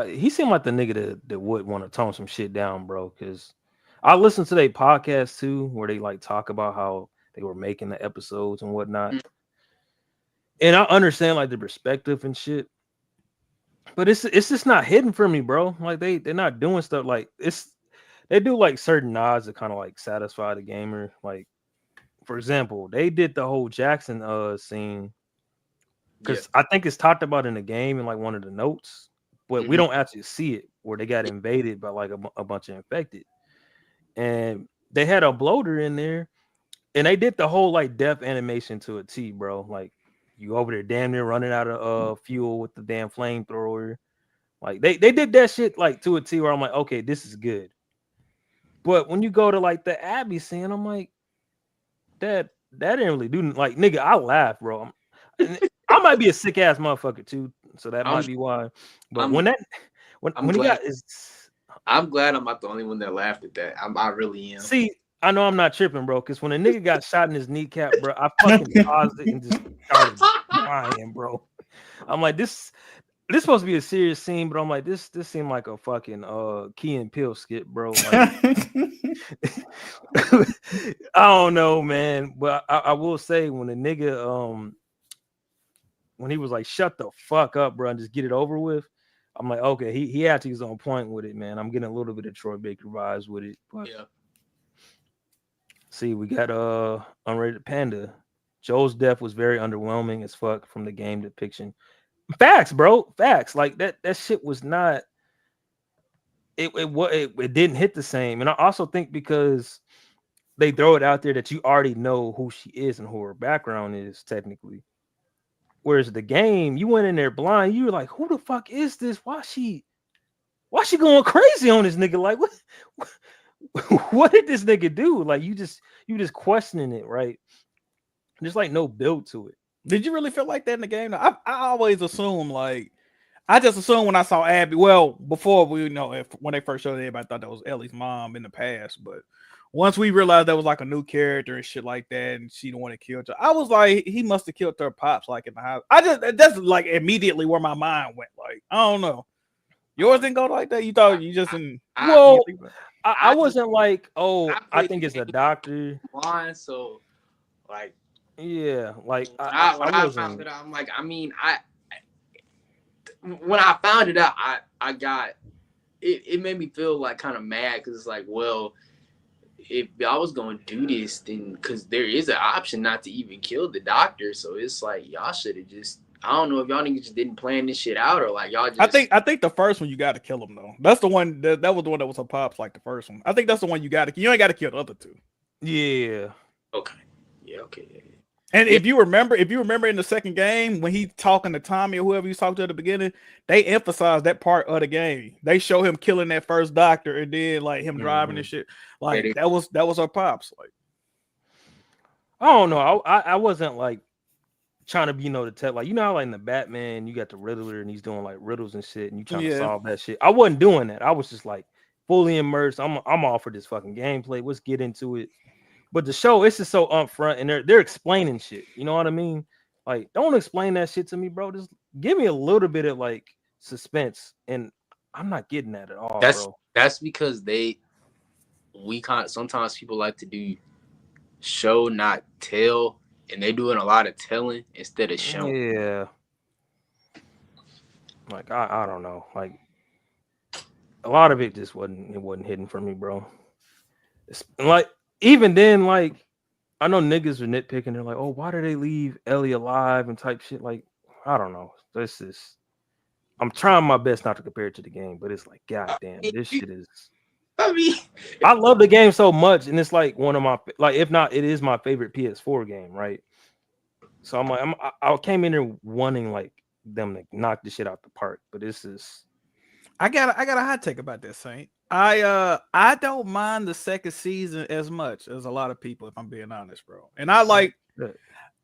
he seemed like the nigga that would want to tone some shit down, bro. Cause I listened to their podcast too, where they like talk about how they were making the episodes and whatnot. And I understand like the perspective and shit, but it's just not hidden for me, bro. Like they're not doing stuff like they do like certain nods to kind of like satisfy the gamer. Like for example, they did the whole Jackson scene because I think it's talked about in the game in like one of the notes, but we don't actually see it where they got invaded by like a bunch of infected, and they had a bloater in there, and they did the whole like death animation to a T, bro. Like you over there damn near running out of fuel with the damn flamethrower. Like they did that shit like to a T where I'm like, okay, this is good. But when you go to like the Abby scene, I'm like, that didn't really do like nigga. I laugh, bro. I might be a sick ass motherfucker too, so that might be why. But when he glad. got is, I'm glad I'm not the only one that laughed at that. I really am. see, I know I'm not tripping, bro. Because when a nigga got shot in his kneecap, bro, I fucking paused it and just started crying, bro. I'm like, this This is supposed to be a serious scene, but I'm like, this seemed like a fucking Key and Peele skit, bro. Like, I don't know, man. But I will say when the nigga when he was like, shut the fuck up, bro, and just get it over with. I'm like, okay, he actually is on point with it, man. I'm getting a little bit of Troy Baker vibes with it. But Yeah. see, we got Unrated Panda. Joel's death was very underwhelming as fuck from the game depiction. Facts, bro. Facts. Like that shit was not it didn't hit the same. And I also think because they throw it out there that you already know who she is and who her background is technically. Whereas the game, you went in there blind, you were like, who the fuck is this? Why she going crazy on this nigga? Like what what did this nigga do? Like you just questioning it, right? There's like no build to it. Did you really feel like that in the game? I always assume like I just assumed when I saw Abby. Well, before we when they first showed it, everybody thought that was Ellie's mom in the past. But once we realized that was like a new character and shit like that, and she the one that killed her, I was like, he must have killed her pops like in the house. That's like immediately where my mind went. Like I don't know. Yours didn't go like that. You thought you just didn't. Well, I I wasn't like, oh, I played think the it's a game doctor. blind, so like Yeah, like when I I found wasn't. it out, I'm like, I mean, when I found it out, I got it made me feel like kind of mad because it's like, well, if y'all was gonna do this, then because there is an option not to even kill the doctor, so it's like y'all should have just. I don't know if y'all niggas just didn't plan this shit out or like y'all just. I think the first one you got to kill him though. That's the one that was the one that was her pops like the first one. I think that's the one you got to. You ain't got to kill the other two. Yeah. Okay. Yeah. Okay. Yeah. And if you remember in the second game when he's talking to Tommy or whoever he's talking to at the beginning, they emphasize that part of the game. They show him killing that first doctor and then like him driving and shit. Like that was our pops. Like I don't know. I wasn't like trying to be the tech. Like how like in the Batman you got the Riddler and he's doing like riddles and shit and you trying to solve that shit. I wasn't doing that. I was just like fully immersed. I'm all for this fucking gameplay. Let's get into it. But the show, it's just so upfront and they're explaining shit. You know what I mean? Like, don't explain that shit to me, bro. Just give me a little bit of like suspense, and I'm not getting that at all, bro. That's because sometimes people like to do show not tell, and they're doing a lot of telling instead of showing. Yeah. Like I don't know. Like a lot of it just wasn't hidden for me, bro. Like even then, like I know niggas are nitpicking. They're like, "Oh, why did they leave Ellie alive?" and type shit. Like, I don't know. This is. I'm trying my best not to compare it to the game, but it's like, goddamn, this shit is. I mean, I love the game so much, and it's like one of my if not, it is my favorite PS4 game, right? So I'm like, I came in there wanting like them to knock the shit out the park, but this is. I got a hot take about this, Saint. I don't mind the second season as much as a lot of people, if I'm being honest, bro. And I like,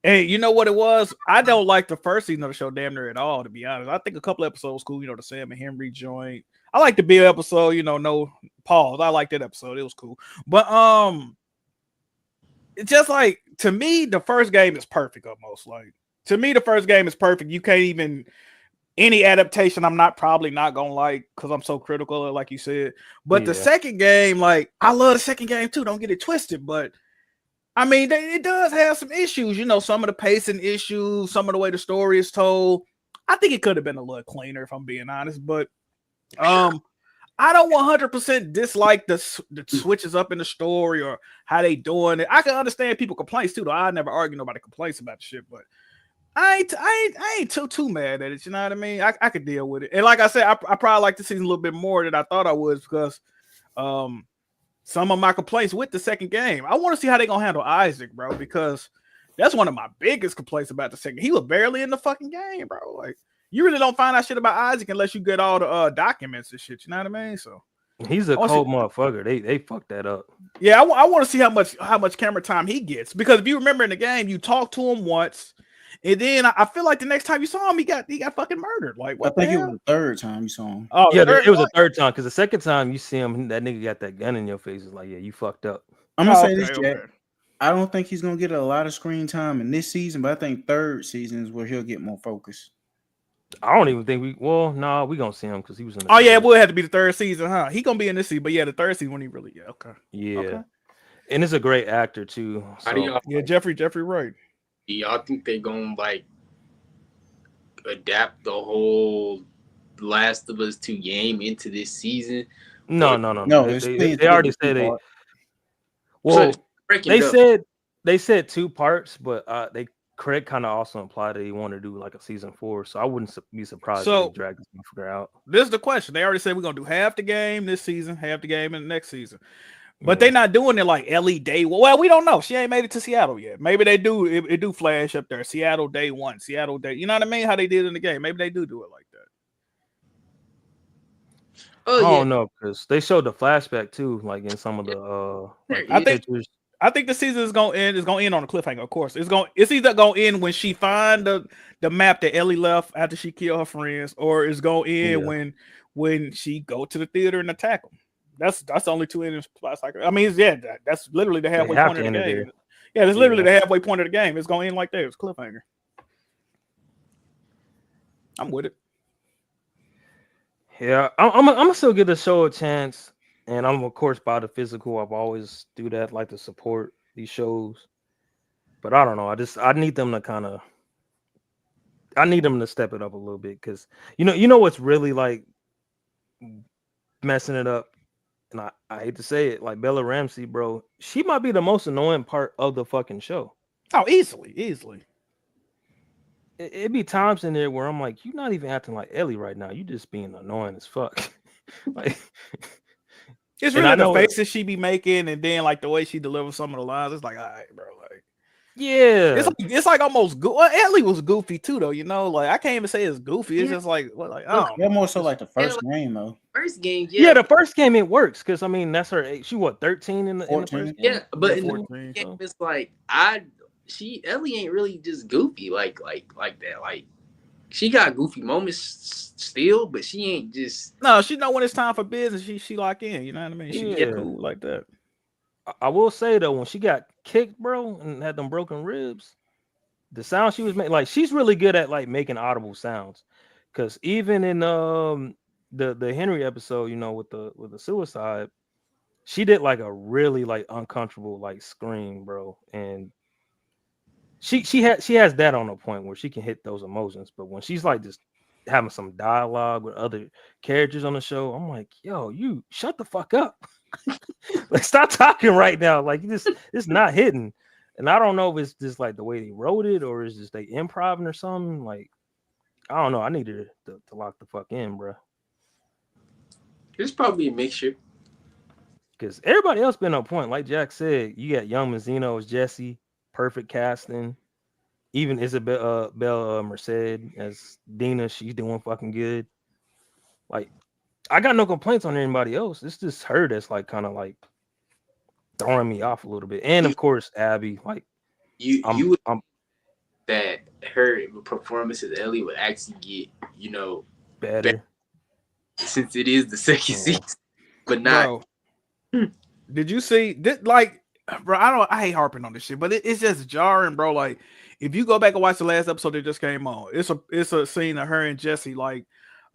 hey, you know what it was? I don't like the first season of the show damn near at all, to be honest. I think a couple episodes cool, the Sam and Henry joint. I like the Bill episode, no pause. I like that episode. It was cool. But it's just like to me, the first game is perfect almost. Like to me, the first game is perfect. You can't even any adaptation I'm probably not gonna like because I'm so critical of, like you said. But the second game, like I love the second game too. Don't get it twisted, but I mean it does have some issues. Some of the pacing issues, some of the way the story is told. I think it could have been a little cleaner if I'm being honest. But I don't 100% dislike the switches up in the story or how they doing it. I can understand people complaints too. Though I never argue nobody complaints about the shit, but. I ain't too mad at it. You know what I mean? I could deal with it. And like I said, I probably like the season a little bit more than I thought I was because some of my complaints with the second game. I want to see how they gonna handle Isaac, bro, because that's one of my biggest complaints about the second. He was barely in the fucking game, bro. Like you really don't find out shit about Isaac unless you get all the documents and shit. You know what I mean? So he's a cold motherfucker. They fucked that up. Yeah, I want to see how much camera time he gets because if you remember in the game, you talked to him once. And then I feel like the next time you saw him, he got fucking murdered. Like what? I think it was the third time you saw him. Oh yeah, it was a third time because the second time you see him, that nigga got that gun in your face. It's like, yeah, you fucked up. I'm gonna say this, Jack. I don't think he's gonna get a lot of screen time in this season, but I think third season is where he'll get more focus. I don't even think we. Well, no, we gonna see him because he was in. The Oh yeah, it first. would have to be the third season, huh? He gonna be in this season, but yeah, the third season when he really okay. Yeah, Okay. and it's a great actor too. How do So y'all Yeah, Jeffrey Wright. do y'all think they gonna like adapt the whole Last of Us 2 game into this season? no, Or no, no, no. No, it's clean They together already said they. two-part. so Well, breaking they it up? said 2 parts, but they Craig kind of also implied that he wanted to do like a season 4. So I wouldn't be surprised if they So drag this motherfucker out. this is the question. They already said we're gonna do half the game this season, half the game in the next season. But Yeah. they not doing it like Ellie day one. Well, we don't know. She ain't made it to Seattle yet. Maybe they do. It do flash up there. Seattle day one. Seattle day. You know what I mean? How they did in the game. Maybe they do it like that. Oh I yeah, don't know because they showed the flashback too, like in some of the there like I is. think pictures. I think the season is gonna end. It's gonna end on a cliffhanger. Of course, it's either gonna end when she find the map that Ellie left after she killed her friends, or it's gonna end Yeah. when she go to the theater and attack them. That's the only two endings. I mean, that's literally the They halfway have point to of the end it game. there. Yeah, that's literally Yeah. the halfway point of the game. It's gonna end like that. It's cliffhanger. I'm with it. Yeah, I'm gonna still give the show a chance, and I'm of course by the physical. I've always do that, like to support these shows. But I don't know. I need them to kind of. I need them to step it up a little bit because you know what's really like messing it up, and I hate to say it, like Bella Ramsey, bro. She might be the most annoying part of the fucking show. Oh, easily. It be times in there where I'm like, you're not even acting like Ellie right now. You just being annoying as fuck. Like, It's and I really the know it. faces she be making, and then like the way she delivers some of the lines. It's like, all right, bro. Like Yeah, it's like almost well, Ellie was goofy too, though. You know, like I can't even say it's goofy. It's Yeah. just like what, like I Look, don't They're know. more so It's- like the first game though. first game, yeah. yeah, The first game it works because I mean that's her age. She what 13 in the 14. first game. yeah, but in the 14, game, so. it's like Ellie ain't really just goofy like that. Like she got goofy moments still, but she ain't just No, she know when it's time for business. She lock in. You know what I mean? She Yeah, get cool like that. I will say though, when she got kicked, bro, and had them broken ribs, the sound she was making, like she's really good at like making audible sounds. Because even in the Henry episode, with the suicide, she did like a really like uncomfortable like scream, bro, and she has that on a point where she can hit those emotions. But when she's like just having some dialogue with other characters on the show, I'm like, yo, you shut the fuck up. Like stop talking right now. Like it's not hitting. And I don't know if it's just like the way they wrote it or is just they improving or something. Like I don't know. I needed to lock the fuck in, bro. it's probably a mixture. Because everybody else been on point. Like Jack said, you got Young Mazzino as Jesse, perfect casting. Even Isabel Bella Merced as Dina, she's doing fucking good. Like I got no complaints on anybody else. It's just her that's like kind of like throwing me off a little bit. And You of course, Abby. Like you would I'm that her performance as Ellie would actually get better. since it is the second Yeah. season, but not. Bro, did you see this? Bro, I hate harping on this shit, but it's just jarring, bro. Like, if you go back and watch the last episode that just came on, it's a scene of her and Jesse. Like,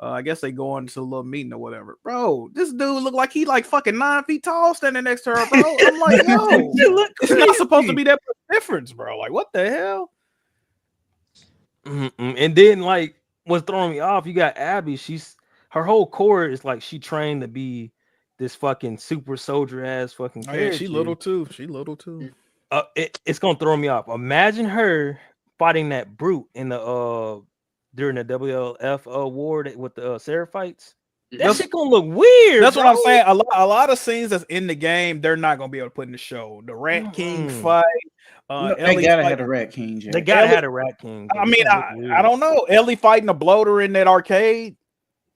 I guess they go into a little meeting or whatever. Bro, this dude look like he like fucking 9 feet tall standing next to her, bro. I'm like, yo, it's not supposed to be that much difference, bro. Like, what the hell? And then like what's throwing me off, you got Abby. Her whole core is like she trained to be this fucking super soldier ass fucking Oh, character. yeah, she little too. It's gonna throw me off. Imagine her fighting that brute in the during the WLF war with the Seraphites. That shit gonna look weird. That's bro. what I'm saying. A lot of scenes that's in the game, they're not gonna be able to put in the show. The Rat King fight. They Ellie gotta fight, have the Rat King. Jack. They gotta Ellie- have a Rat King. But I it's mean, gonna look I weird. don't know. Ellie fighting a bloater in that arcade.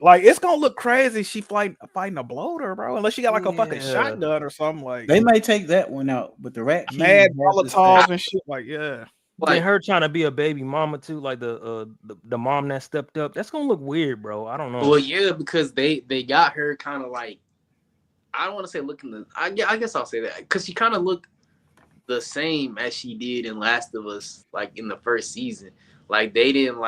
Like, it's gonna look crazy. She fighting a bloater, bro. Unless she got like a fucking Yeah. shotgun or something. Like They may take that one out, but the Rat King mad has this Molotovs thing. and shit. Like, yeah. Then Like, her trying to be a baby mama too, like the mom that stepped up. That's gonna look weird, bro. I don't know. well, yeah, because they got her kind of like, I don't want to say looking the. I guess I'll say that because she kind of looked the same as she did in Last of Us, like in the first season. Like they didn't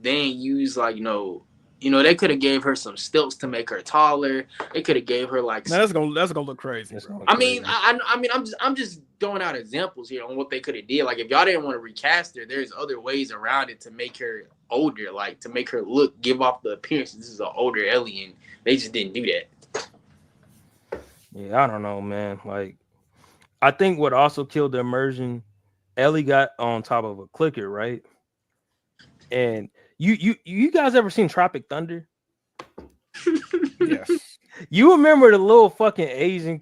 they ain't use like they could have gave her some stilts to make her taller. They could have gave her like. Now that's gonna look crazy. I mean, I'm just throwing out examples here on what they could have did. Like if y'all didn't want to recast her, there's other ways around it to make her older, like to make her give off the appearance this is an older alien. They just didn't do that. Yeah, I don't know, man. Like, I think what also killed the immersion, Ellie got on top of a clicker, right? And you guys ever seen Tropic Thunder? Yes. You remember the little fucking Asian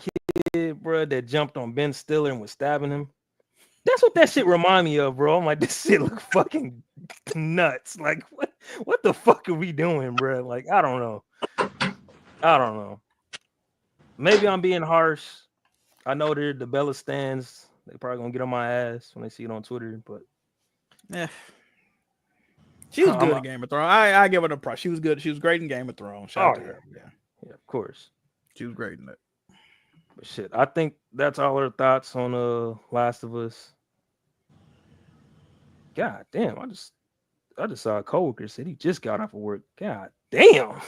kid, bro, that jumped on Ben Stiller and was stabbing him? That's what that shit remind me of, bro. I'm like, this shit look fucking nuts. Like, what the fuck are we doing, bro? Like, I don't know. Maybe I'm being harsh. I know they're the Bella stands. They probably gonna get on my ass when they see it on Twitter, but yeah. She was good in Game of Thrones. I give her the prize. She was good. She was great in Game of Thrones. Shout out to her. Yeah, of course. She was great in that. But shit, I think that's all our thoughts on Last of Us. God damn, I just saw a coworker said he just got off of work. God damn.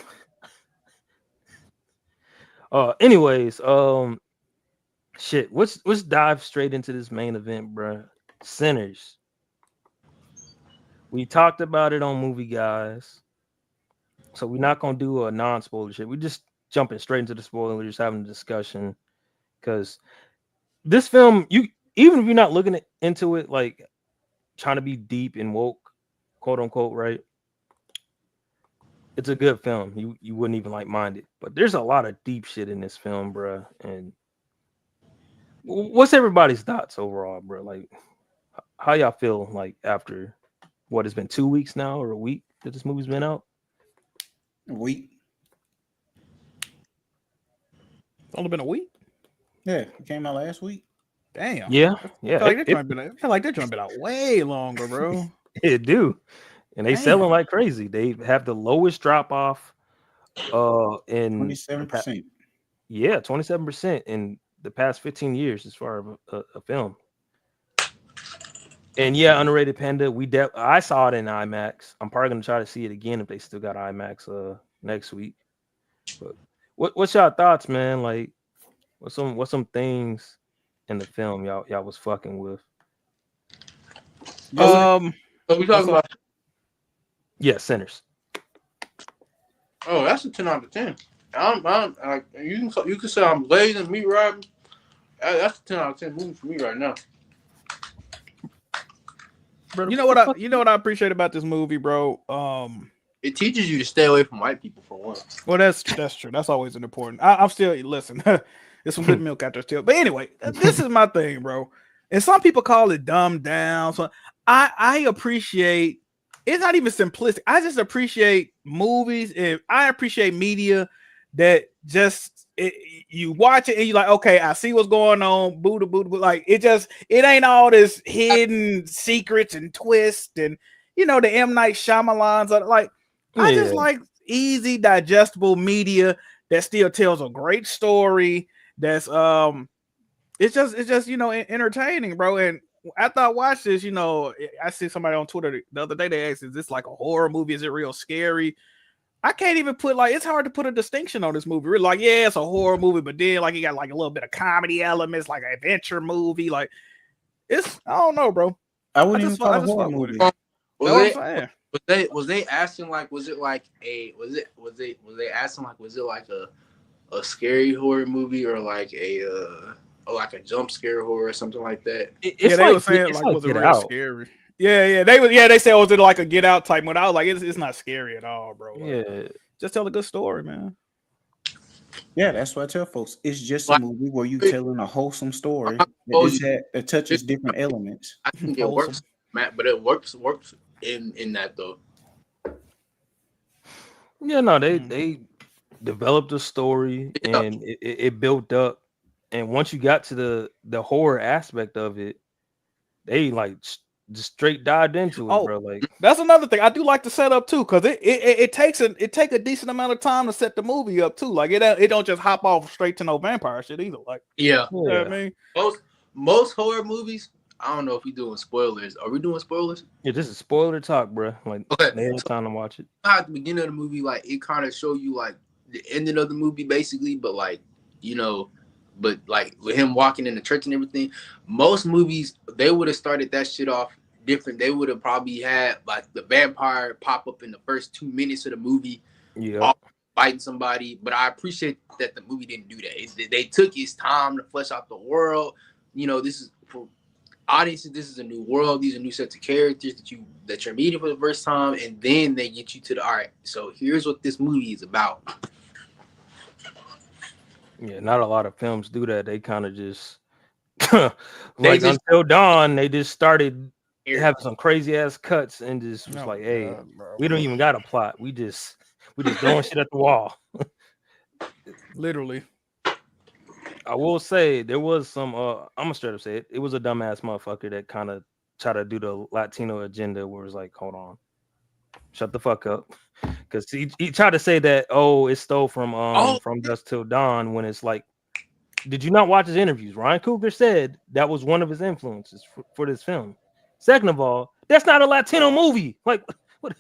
Anyways, shit, let's dive straight into this main event, bro. Sinners. We talked about it on Movie Guys, so we're not gonna do a non-spoiler shit. We're just jumping straight into the spoiler. We're just having a discussion because this film, even if you're not looking into it like trying to be deep and woke, quote unquote, right? It's a good film. You wouldn't even like mind it, but there's a lot of deep shit in this film, bro. And what's everybody's thoughts overall, bro? Like, how y'all feel like after what has been 2 weeks now or a week that this movie's been out? A week. It's only been a week. Yeah, it came out last week. Damn. Yeah. I feel like they're trying to be out way longer, bro. It do. And they selling like crazy. They have the lowest drop off in 27%. Yeah, 27% in the past 15 years as far as a film. And yeah, Underrated Panda, I saw it in IMAX. I'm probably gonna try to see it again if they still got IMAX next week. But what's y'all thoughts, man? Like what's some things in the film y'all was fucking with? What we talking about? Yeah, Sinners. Oh, that's a 10 out of 10. You can say I'm lazy and meat robbing. That's a 10 out of 10 movie for me right now. You know what I appreciate about this movie, bro? It teaches you to stay away from white people for one. Well, that's true. That's always an important. I'm still listen. There's some good milk out there still. But anyway, this is my thing, bro. And some people call it dumbed down. So I appreciate. It's not even simplistic. I just appreciate movies and I appreciate media that just you watch it and you're like, okay, I see what's going on. Buddha. Like it ain't all this hidden secrets and twists and the M. Night Shyamalan's like I just like easy digestible media that still tells a great story. That's it's just entertaining, bro. And after I watched this, I see somebody on Twitter the other day. They asked, "Is this like a horror movie? Is it real scary?" I can't even put it's hard to put a distinction on this movie. We're like, yeah, it's a horror movie, but then like you got like a little bit of comedy elements, like an adventure movie. Like I don't know, bro. I wouldn't even call it a horror movie. Was they asking like was they asking like was it like a scary horror movie or like a jump scare horror or something like that? They were saying like was it real scary? Yeah. They said, was it like a Get Out type one? I was like, it's not scary at all, bro. Like, just tell a good story, man. Yeah, that's what I tell folks. It's just a movie where you telling a wholesome story that touches different elements. I think it works, Matt, but it works in that though. Yeah, no, they developed a story and it built up, and once you got to the horror aspect of it, they like just straight dived into it, bro. Like that's another thing I do like to set up too, because it takes a decent amount of time to set the movie up too. Like it don't just hop off straight to no vampire shit either. Like you know what I mean, most horror movies, I don't know if we doing spoilers. Are we doing spoilers? Yeah, this is spoiler talk, bro. Like, Okay. they had time to watch it. At the beginning of the movie, like it kind of show you like the ending of the movie, basically. But like but like with him walking in the church and everything, most movies they would have started that shit off different. They would have probably had like the vampire pop up in the first 2 minutes of the movie, Yeah, fighting somebody. But I appreciate that the movie didn't do that. They took its time to flesh out the world. This is for audiences. This is a new world. These are new sets of characters that you're meeting for the first time, and then they get you to the all right. So here's what this movie is about. yeah. Not a lot of films do that. They kind of just Until Dawn, they just started having some crazy ass cuts and just was like, hey, we don't even got a plot. We just throwing shit at the wall. Literally. I will say there was some I'm gonna straight up say it. It was a dumbass motherfucker that kind of tried to do the Latino agenda where it's like, hold on, shut the fuck up. Because he tried to say that, it stole from Dusk Till Dawn, when it's like, did you not watch his interviews? Ryan Coogler said that was one of his influences for this film. Second of all, that's not a Latino movie. Like, what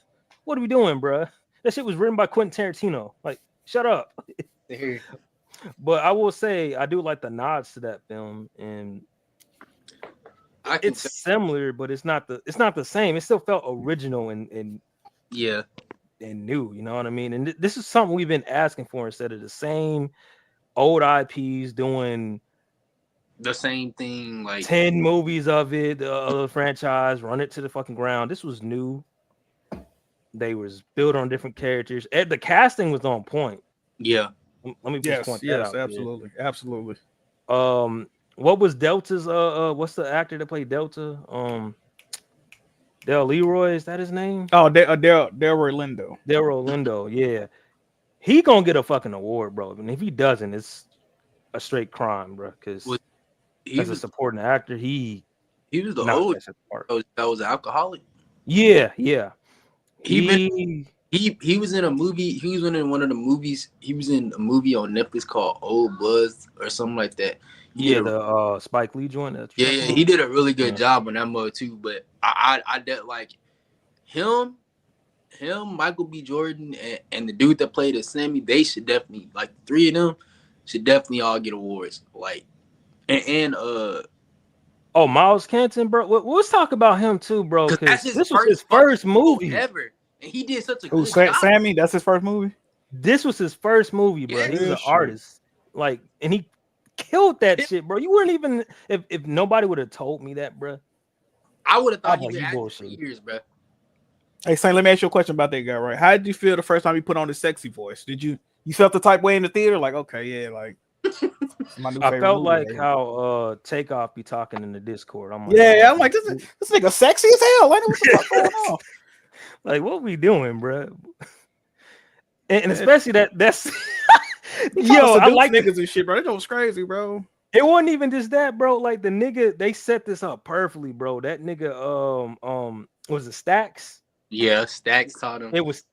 are we doing, bro? That shit was written by Quentin Tarantino. Like, shut up. But I will say I do like the nods to that film, and it's similar, but it's not the same. It still felt original and yeah, and new. You know what I mean? And this is something we've been asking for, instead of the same old IPs doing the same thing, like 10 movies of it, the other franchise, run it to the fucking ground. This was new. They was built on different characters. The casting was on point. Yeah. Let me just point that out. Absolutely. Here. Absolutely. What was Delta's what's the actor that played Delta? Del Leroy, is that his name? Oh, Delroy Lindo. Delroy Lindo, yeah. He gonna get a fucking award, bro. And if he doesn't, it's a straight crime, bro. Because as a supporting actor, he was the old that was an alcoholic. Yeah. He was in a movie. He was in one of the movies. He was in a movie on Netflix called Old Buzz or something like that. The Spike Lee joint. Yeah, he did a really good job on that movie too. But I did like him, Michael B. Jordan, and the dude that played as Sammy. They should definitely, like, the three of them should definitely all get awards. Like, and Miles Canton, bro. Let's talk about him too, bro. Because this was his first movie ever. And he did such a good job. Sammy, that's his first movie? This was his first movie, bro. He was an artist. Like, and he killed that shit, bro. You wouldn't even, if nobody would have told me that, bro. I would have thought he been acting for years, bro. Hey, Saint, let me ask you a question about that guy, right? How did you feel the first time he put on his sexy voice? Did you felt the type way in the theater? Like, okay, yeah, like I felt like how Takeoff be talking in the Discord. I'm like, I'm like, this nigga sexy as hell. Like, what the fuck going on? Like, what we doing, bro? And especially that's yo, I like niggas and shit, bro. That was crazy, bro. It wasn't even just that, bro. Like, the nigga, they set this up perfectly, bro. That nigga, was it Stacks? Yeah, Stacks taught him. It was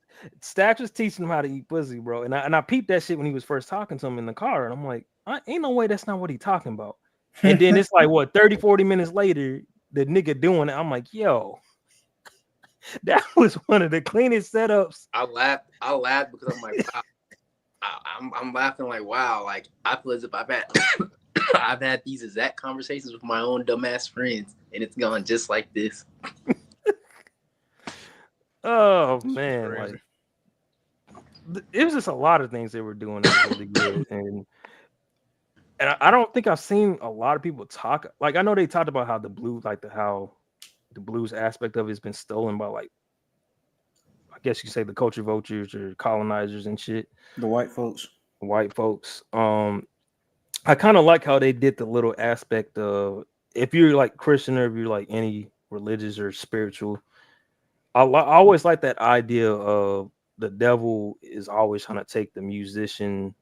Stacks was teaching him how to eat pussy, bro. And I peeped that shit when he was first talking to him in the car, and I'm like, ain't no way that's not what he talking about. And then it's like, what, 30-40 minutes later, the nigga doing it. I'm like, yo, that was one of the cleanest setups. I laughed because I'm like, wow. I'm laughing like, wow, like, I feel as if I've had these exact conversations with my own dumbass friends, and it's gone just like this. Oh man, like, it was just a lot of things they were doing that was really good, and I don't think I've seen a lot of people talk. Like, I know they talked about how the blues aspect of it has been stolen by, like, I guess you could say the culture vultures or colonizers and shit. The white folks. I kind of like how they did the little aspect of, if you're like Christian or if you're like any religious or spiritual, I always like that idea of the devil is always trying to take the musician,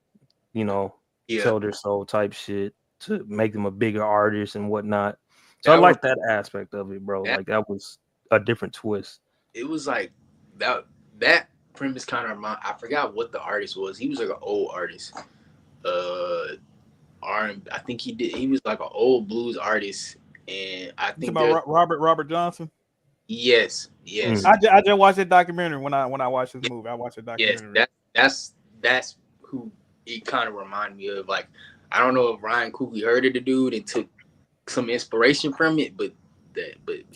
sell their soul type shit to make them a bigger artist and whatnot. So I like that aspect of it, bro. Like, that was a different twist. It was like that premise kind of I forgot what the artist was. He was like an old artist. I think he was like an old blues artist, and I You talking think there's about Robert Johnson? yes. Mm. I just watched that documentary when I watched this movie. I watched the Yes, documentary. that's who it kind of reminded me of. Like, I don't know if Ryan Coogler heard of the dude and took some inspiration from it, but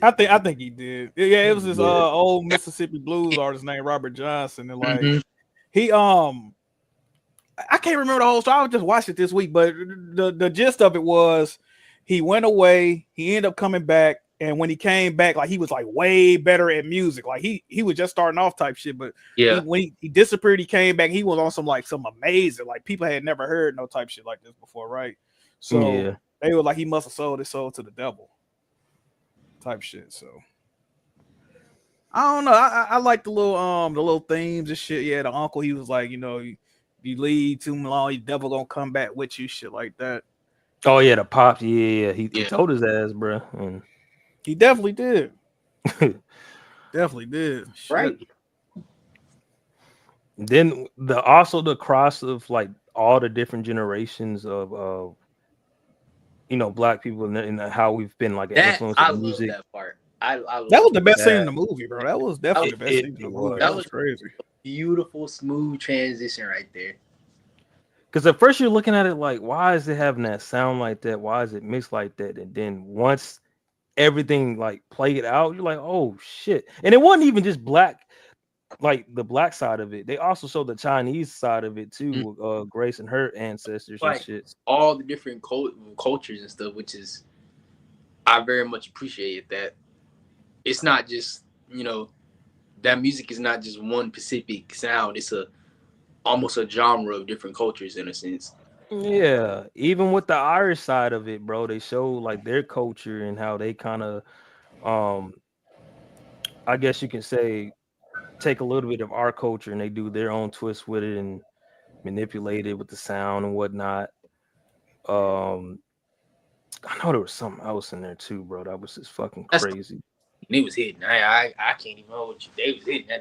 I think he did. Yeah, it was this Yeah. old Mississippi blues artist named Robert Johnson, and like Mhm. he I can't remember the whole story. I just watched it this week, but the gist of it was he went away, he ended up coming back, and when he came back, like he was like way better at music. Like he was just starting off type shit, but yeah, when he disappeared, he came back, he was on some amazing, like people had never heard no type shit like this before, right? So Yeah. they were like he must have sold his soul to the devil type shit. So I don't know. I like the little themes and shit. Yeah, the uncle, he was like, you leave too long, your devil gonna come back with you, shit like that. Oh yeah, the pops. Yeah. He Yeah. told his ass, bro. And He definitely did. Definitely did. Shit. right. then the cross of like all the different generations of black people and how we've been like an That influence I of love music. that part. I That love was the best scene in that. the movie, bro. That was definitely the best scene in the movie. That was crazy. beautiful, smooth transition right there. Because at first you're looking at it like, why is it having that sound like that? Why is it mixed like that? And then once everything like played out, you're like, oh shit. And it wasn't even just black, like the black side of it. They also showed the Chinese side of it too, Mhm. with Grace and her ancestors and Like shit. all the different cultures and stuff, which is I very much appreciated that. It's not just that music is not just one specific sound. It's almost a genre of different cultures in a sense. Yeah, even with the Irish side of it, bro, they show like their culture and how they kind of, um, I guess you can say, take a little bit of our culture and they do their own twist with it and manipulate it with the sound and whatnot. Um, I know there was something else in there too, bro. That was just fucking That's crazy. they was hitting. I can't even hold you. They was hitting that.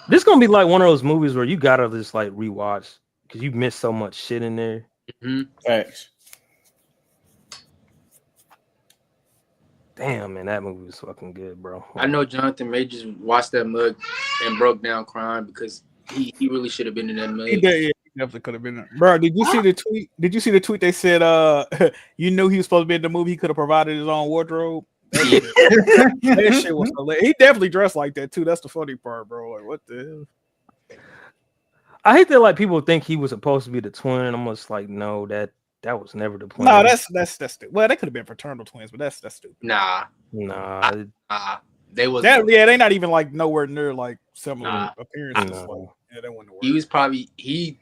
This gonna be like one of those movies where you gotta just like rewatch because you missed so much shit in there. Mm-hmm. Facts. Damn, man, that movie was fucking good, bro. I know Jonathan Majors watched that mug and broke down crying because he really should have been in that mug. He definitely could have been there. Bro, did you see the tweet? Did you see the tweet they said you knew he was supposed to be in the movie, he could have provided his own wardrobe? That shit was hilarious. He definitely dressed like that too. That's the funny part, bro. Like, what the hell? I hate that like people think he was supposed to be the twin. I'm just like, no, that was never the plan. No, that's stupid. Well, they could have been fraternal twins, but that's stupid. Nah, they was they not even like nowhere near like similar appearances. No. Like, yeah, that wouldn't work. He was probably he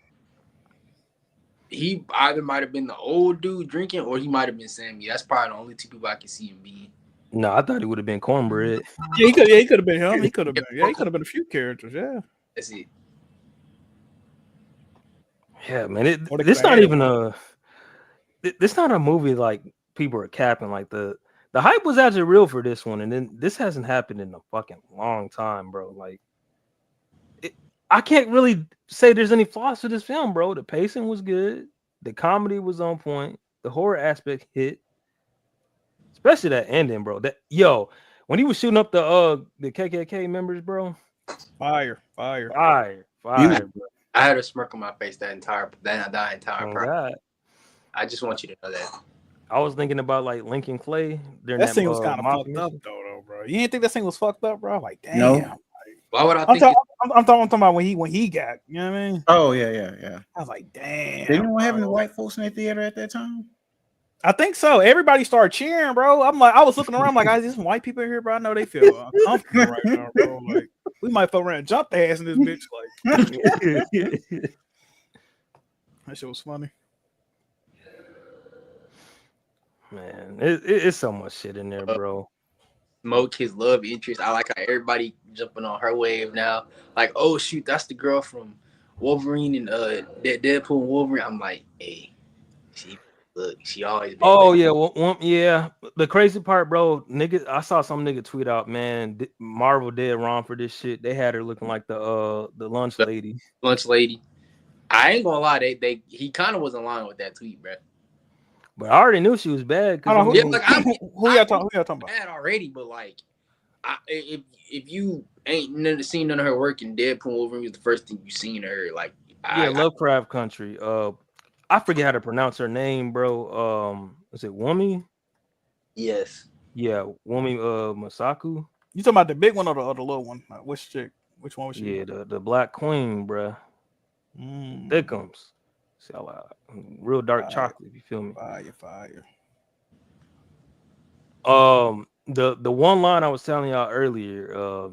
either might have been the old dude drinking or he might have been Sammy. That's probably the only two people I can see him being. No, I thought he would have been cornbread. Yeah, he could have been him. He could have been. Yeah, he could have been a few characters. Yeah, That's it. Yeah, man. It's not even it's not a movie like people are capping. Like the hype was actually real for this one, and then this hasn't happened in a fucking long time, bro. Like, I can't really say there's any flaws to this film, bro. The pacing was good, the comedy was on point, the horror aspect hit, especially that ending, bro. When he was shooting up the KKK members, bro. Fire. Bro. I had a smirk on my face that entire Oh, part. God. I just want you to know that. I was thinking about like Lincoln Clay. That scene was kind of fucked up, though, bro. You didn't think that scene was fucked up, bro? Like, damn. No. Why would I I'm think? talking about when he got. You know what I mean? Oh yeah. I was like, damn. Didn't anyone have any white folks in the theater at that time? I think so. Everybody started cheering, bro. I'm like, I was looking around, like, there's some white people here, bro. I know they feel uncomfortable right now, bro. Like, we might fuck around and jump the ass in this bitch. Like, that shit was funny. Man, it's so much shit in there, bro. Smoke his love interest. I like how everybody jumping on her wave now. Like, oh shoot, that's the girl from Wolverine and Deadpool and Wolverine. I'm like, hey, she always. Been yeah. The crazy part, bro, nigga, I saw some nigga tweet out, man, Marvel dead wrong for this shit. They had her looking like the lunch lady. Lunch lady. I ain't gonna lie, he kind of wasn't lying with that tweet, bro. But I already knew she was bad because Hold on, Yeah, like who y'all talking about? bad already, but like, if you ain't seen none of her work in Deadpool, Wolverine was the first thing you seen her. Like, yeah, Lovecraft Country. I forget how to pronounce her name, bro. Is it Wumi? yes, Yeah, Wumi Masaku. You talking about the big one or the little one? Which chick? Which one was she? Yeah, the Black Queen, bro. Thickums. See, I like real dark chocolate. If you feel me. Fire. The one line I was telling y'all earlier.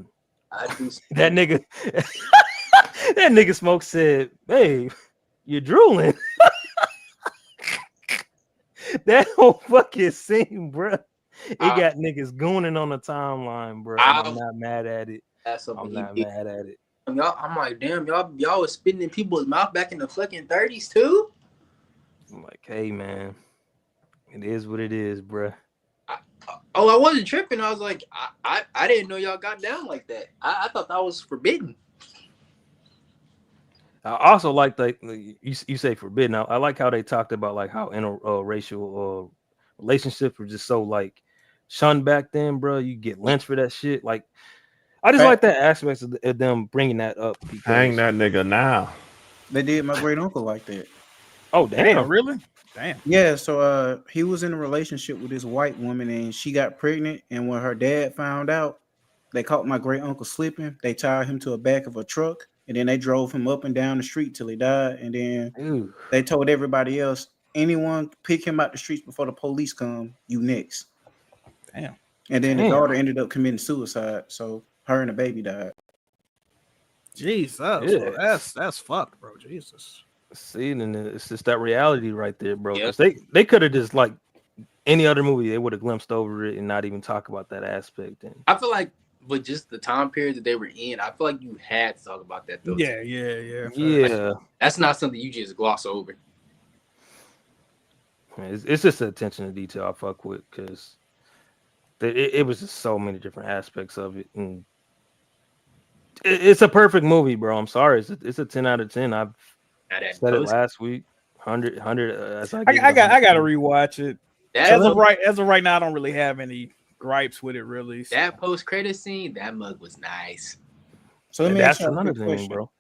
I do. That nigga, that nigga Smoke said, "Babe, you're drooling." That whole fucking scene, bro. It got niggas gooning on the timeline, bro. And I'm not mad at it. I'm not mad at it. Y'all, I'm like, damn, y'all was spitting in people's mouth back in the fucking 30s too. I'm like, hey man, it is what it is, bro. I wasn't tripping. I was like, I didn't know y'all got down like that. I thought that was forbidden. I also like you say forbidden. I like how they talked about like how interracial relationships were just so like shunned back then, bro. You get lynched for that shit. Like, I just like that aspect of them bringing that up. Hang that nigga now. They did my great uncle like that. Oh damn, really? Damn. Yeah, so he was in a relationship with this white woman and she got pregnant, and when her dad found out, they caught my great uncle slipping. They tied him to the back of a truck and then they drove him up and down the street till he died. And then they told everybody else, anyone pick him out the streets before the police come, you next. Damn. And then the daughter ended up committing suicide. So her and the baby died. Jesus, that's fucked, bro. Jesus. See, and it's just that reality right there, bro. Because they could have just like any other movie, they would have glimpsed over it and not even talk about that aspect. And I feel like, but just the time period that they were in, I feel like you had to talk about that though. Yeah. Like, that's not something you just gloss over. It's just the attention to detail I fuck with, because it was just so many different aspects of it, and it's a perfect movie, bro. I'm sorry, it's a 10 out of 10. I've said it last week. 100. I got to rewatch it. As of right now, I don't really have any gripes with it, really. So. That post credit scene, that mug was nice. So let me ask you another thing, bro.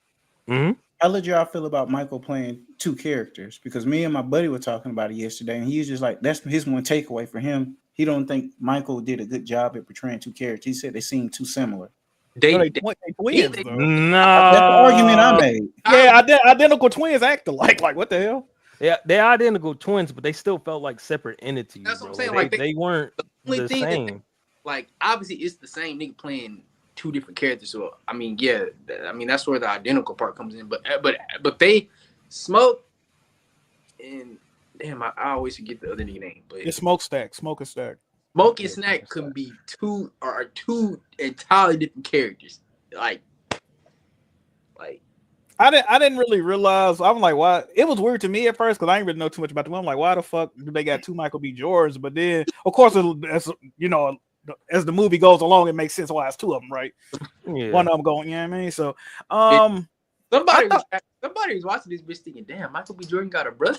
Mm-hmm. How did y'all feel about Michael playing two characters? Because me and my buddy were talking about it yesterday, and he's just like, that's his one takeaway for him. He don't think Michael did a good job at portraying two characters. He said they seem too similar. They twins, though. No, that's the argument I made. Yeah, identical twins act alike. Like, what the hell? Yeah, they're identical twins, but they still felt like separate entities. That's what bro. I'm saying. Like they weren't the same. Like, obviously, it's the same nigga playing two different characters. So I mean, yeah, that's where the identical part comes in. But they Smoke and damn, I always forget the other nigga name. But it's Smoke and Stack. Smoke and Snack could be two entirely different characters. Like I didn't really realize. I'm like, why? It was weird to me at first because I didn't really know too much about them. I'm like, why the fuck do they got two Michael B. Jordans? But then, of course, as you know, as the movie goes along, it makes sense why it's two of them, right? Yeah. One of them going, you know what I mean? So, somebody was watching this bitch thinking, damn, Michael B. Jordan got a brother.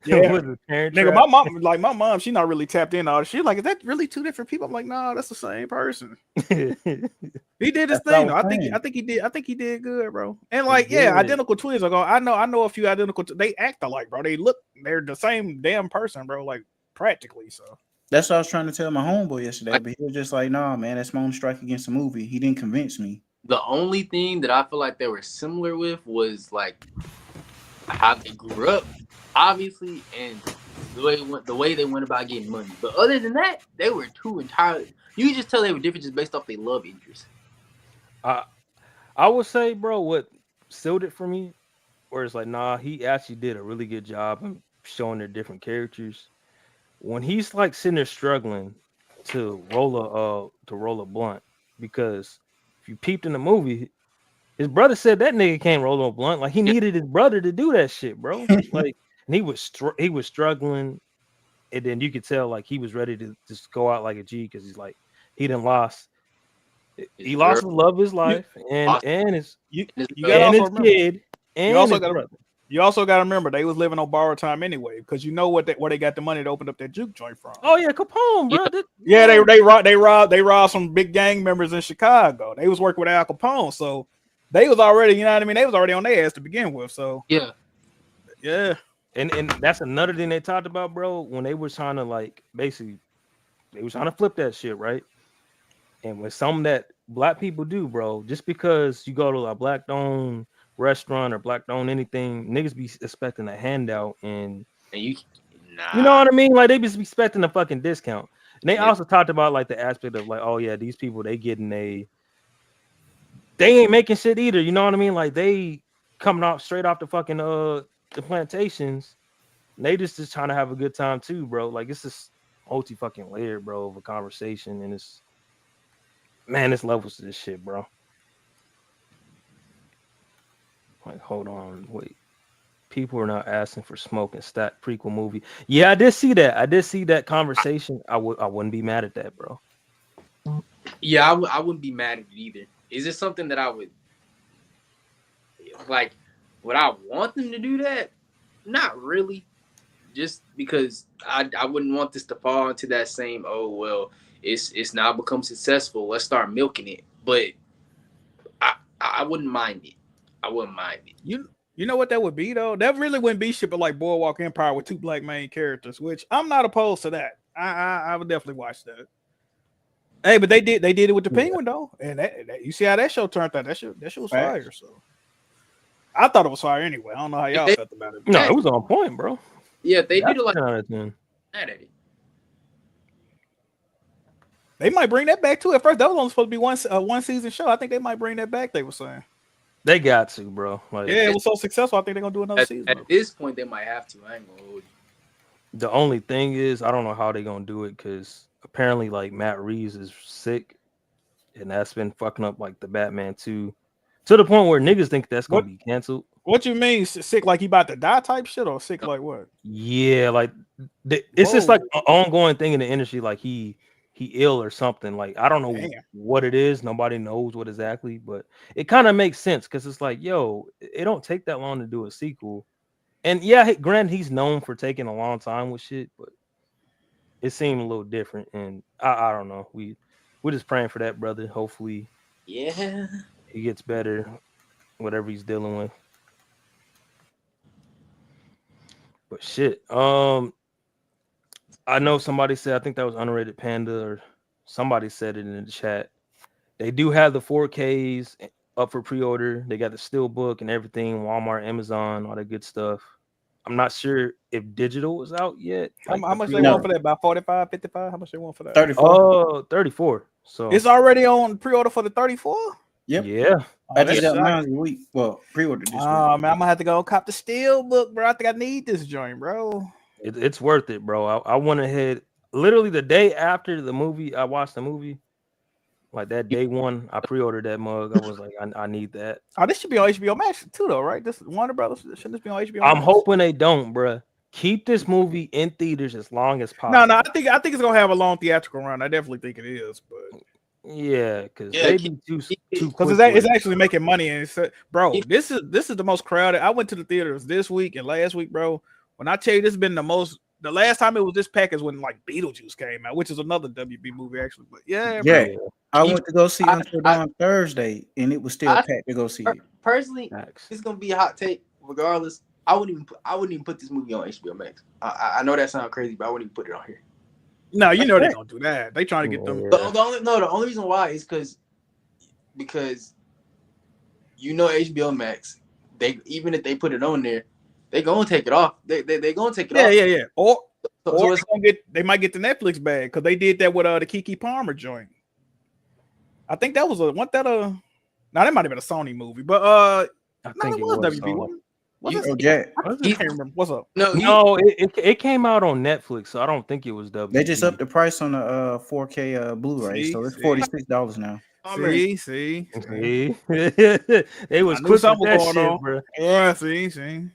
Yeah, nigga, my mom, she not really tapped in all. She's like, is that really two different people? I'm like, no, that's the same person. He did his thing. I think he did good, bro. And like, identical twins are going. I know a few identical. They act alike, bro. They're the same damn person, bro. Like practically. So that's what I was trying to tell my homeboy yesterday, but he was just like, nah, man, that's my own strike against the movie. He didn't convince me. The only thing that I feel like they were similar with was like how they grew up, obviously, and the way they went about getting money. But other than that, they were two entirely. You can just tell they were different just based off their love interests. I would say, bro, what sealed it for me, where it's like, nah, he actually did a really good job in showing their different characters. When he's like sitting there struggling to roll a blunt, because if you peeped in the movie, his brother said that nigga can't roll a blunt. Like he needed his brother to do that shit, bro. Like, and he was struggling, and then you could tell like he was ready to just go out like a G because he's like he done lost. He lost the love of his life and his kid and his brother. You also got to remember they was living on borrowed time anyway, because you know where they got the money to open up that juke joint from. Oh yeah, Capone, bro. Yeah, they robbed some big gang members in Chicago. They was working with Al Capone, so they was already, you know what I mean. They was already on their ass to begin with. So Yeah. yeah, And that's another thing they talked about, bro. When they were trying to like basically, they was trying to flip that shit, right? And when something that black people do, bro, just because you go to a black owned restaurant or black owned anything, niggas be expecting a handout, and And you you know nah. what I mean? Like they be expecting a fucking discount. And they Yeah. also talked about like the aspect of like, oh yeah, these people they ain't making shit either. You know what I mean? Like they coming off straight off the fucking the plantations. And they just trying to have a good time too, bro. Like it's just multi fucking layered, bro, of a conversation, and it's man, it's levels to this shit, bro. Like, hold on, wait. People are not asking for smoke and stat prequel movie. Yeah, I did see that. I did see that conversation. I wouldn't be mad at that, bro. Yeah, I wouldn't be mad at it either. Is it something that I would like? Would I want them to do that? Not really. Just because I wouldn't want this to fall into that same, oh well, it's now become successful, let's start milking it. But I wouldn't mind it. I wouldn't mind it. you know what that would be though. That really wouldn't be shit, but like Boardwalk Empire with two black main characters, which I'm not opposed to that. I would definitely watch that. Hey, but they did it with the Penguin though, and you see how that show turned out. That shit was fire. So I thought it was fire anyway. I don't know how y'all felt about it. No, it was on point, bro. Yeah, they That's did it like 10 out of 10. mad at it. They might bring that back too. At first, that was only supposed to be one season show. I think they might bring that back. They were saying, They got to, bro. Like, yeah, it was so successful. I think they're gonna do another season. At this point, they might have to. I ain't gonna hold you. the only thing is, I don't know how they gonna do it because apparently, like Matt Reeves is sick, and that's been fucking up like the Batman 2 to the point where niggas think that's gonna be canceled. What you mean sick? Like he about to die type shit, or sick like what? Yeah, like it's just like an ongoing thing in the industry. Like he ill or something. Like I don't know what it is. Nobody knows what exactly, but it kind of makes sense because it's like, yo, it don't take that long to do a sequel. And yeah, granted, he's known for taking a long time with shit, but it seemed a little different. And I don't know. We're just praying for that brother. Hopefully, Yeah, he gets better, whatever he's dealing with. But shit, I know somebody said, I think that was Underrated Panda, or somebody said it in the chat. They do have the 4Ks up for pre-order. They got the Steelbook and everything, Walmart, Amazon, all that good stuff. I'm not sure if digital is out yet. How Like much they want for that? About 45, 55? How much they want for that? 34. Oh, 34. So it's already on pre-order for the 34. Yep. Yeah. I just got mine this week. Well, pre-ordered this week. Man, I'm gonna have to go cop the Steelbook, bro. I think I need this joint, bro. It's worth it, bro. I went ahead literally the day after the movie. I watched the movie. Like that day one, I pre-ordered that mug. I was like, I need that. Oh, this should be on HBO Max too, though, right? This Warner Brothers. Shouldn't this be on HBO? I'm Max? hoping they don't, bruh. Keep this movie in theaters as long as possible. No, I think it's gonna have a long theatrical run. I definitely think it is, but yeah, because they be too because it's actually making money. And it's, bro, this is the most crowded. I went to the theaters this week and last week, bro. When I tell you, this has been the last time it was this packed is when like Beetlejuice came out, which is another WB movie actually. But yeah, bro. I went to go see Until Dawn Thursday, and it was still packed to go see it. Personally, it's gonna be a hot take. Regardless, I wouldn't even put this movie on HBO Max. I know that sounds crazy, but I wouldn't even put it on here. No, you know they're gonna do that. They trying to get them. The only reason why is because you know HBO Max. Even if they put it on there, they gonna take it off. They gonna take it off. Yeah. Or it's gonna they might get the Netflix bag because they did that with the Keke Palmer joint. I think that was now that might have been a Sony movie, but I think it was WB. I can't remember. What's up? No, it came out on Netflix, so I don't think it was WB. They just upped the price on the 4K Blu-ray, so it's $46 now. See. They was quick with that shit, on, bro. Yeah, see.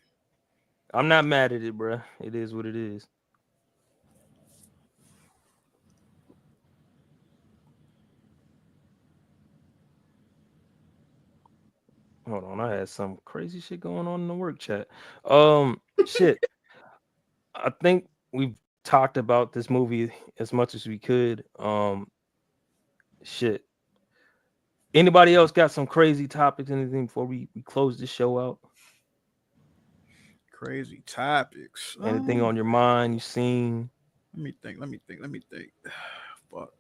I'm not mad at it, bro. It is what it is. Hold on, I had some crazy shit going on in the work chat. Shit. I think we've talked about this movie as much as we could. Shit. Anybody else got some crazy topics? Anything before we close this show out? Crazy topics. Anything on your mind? You seen? Let me think. Fuck.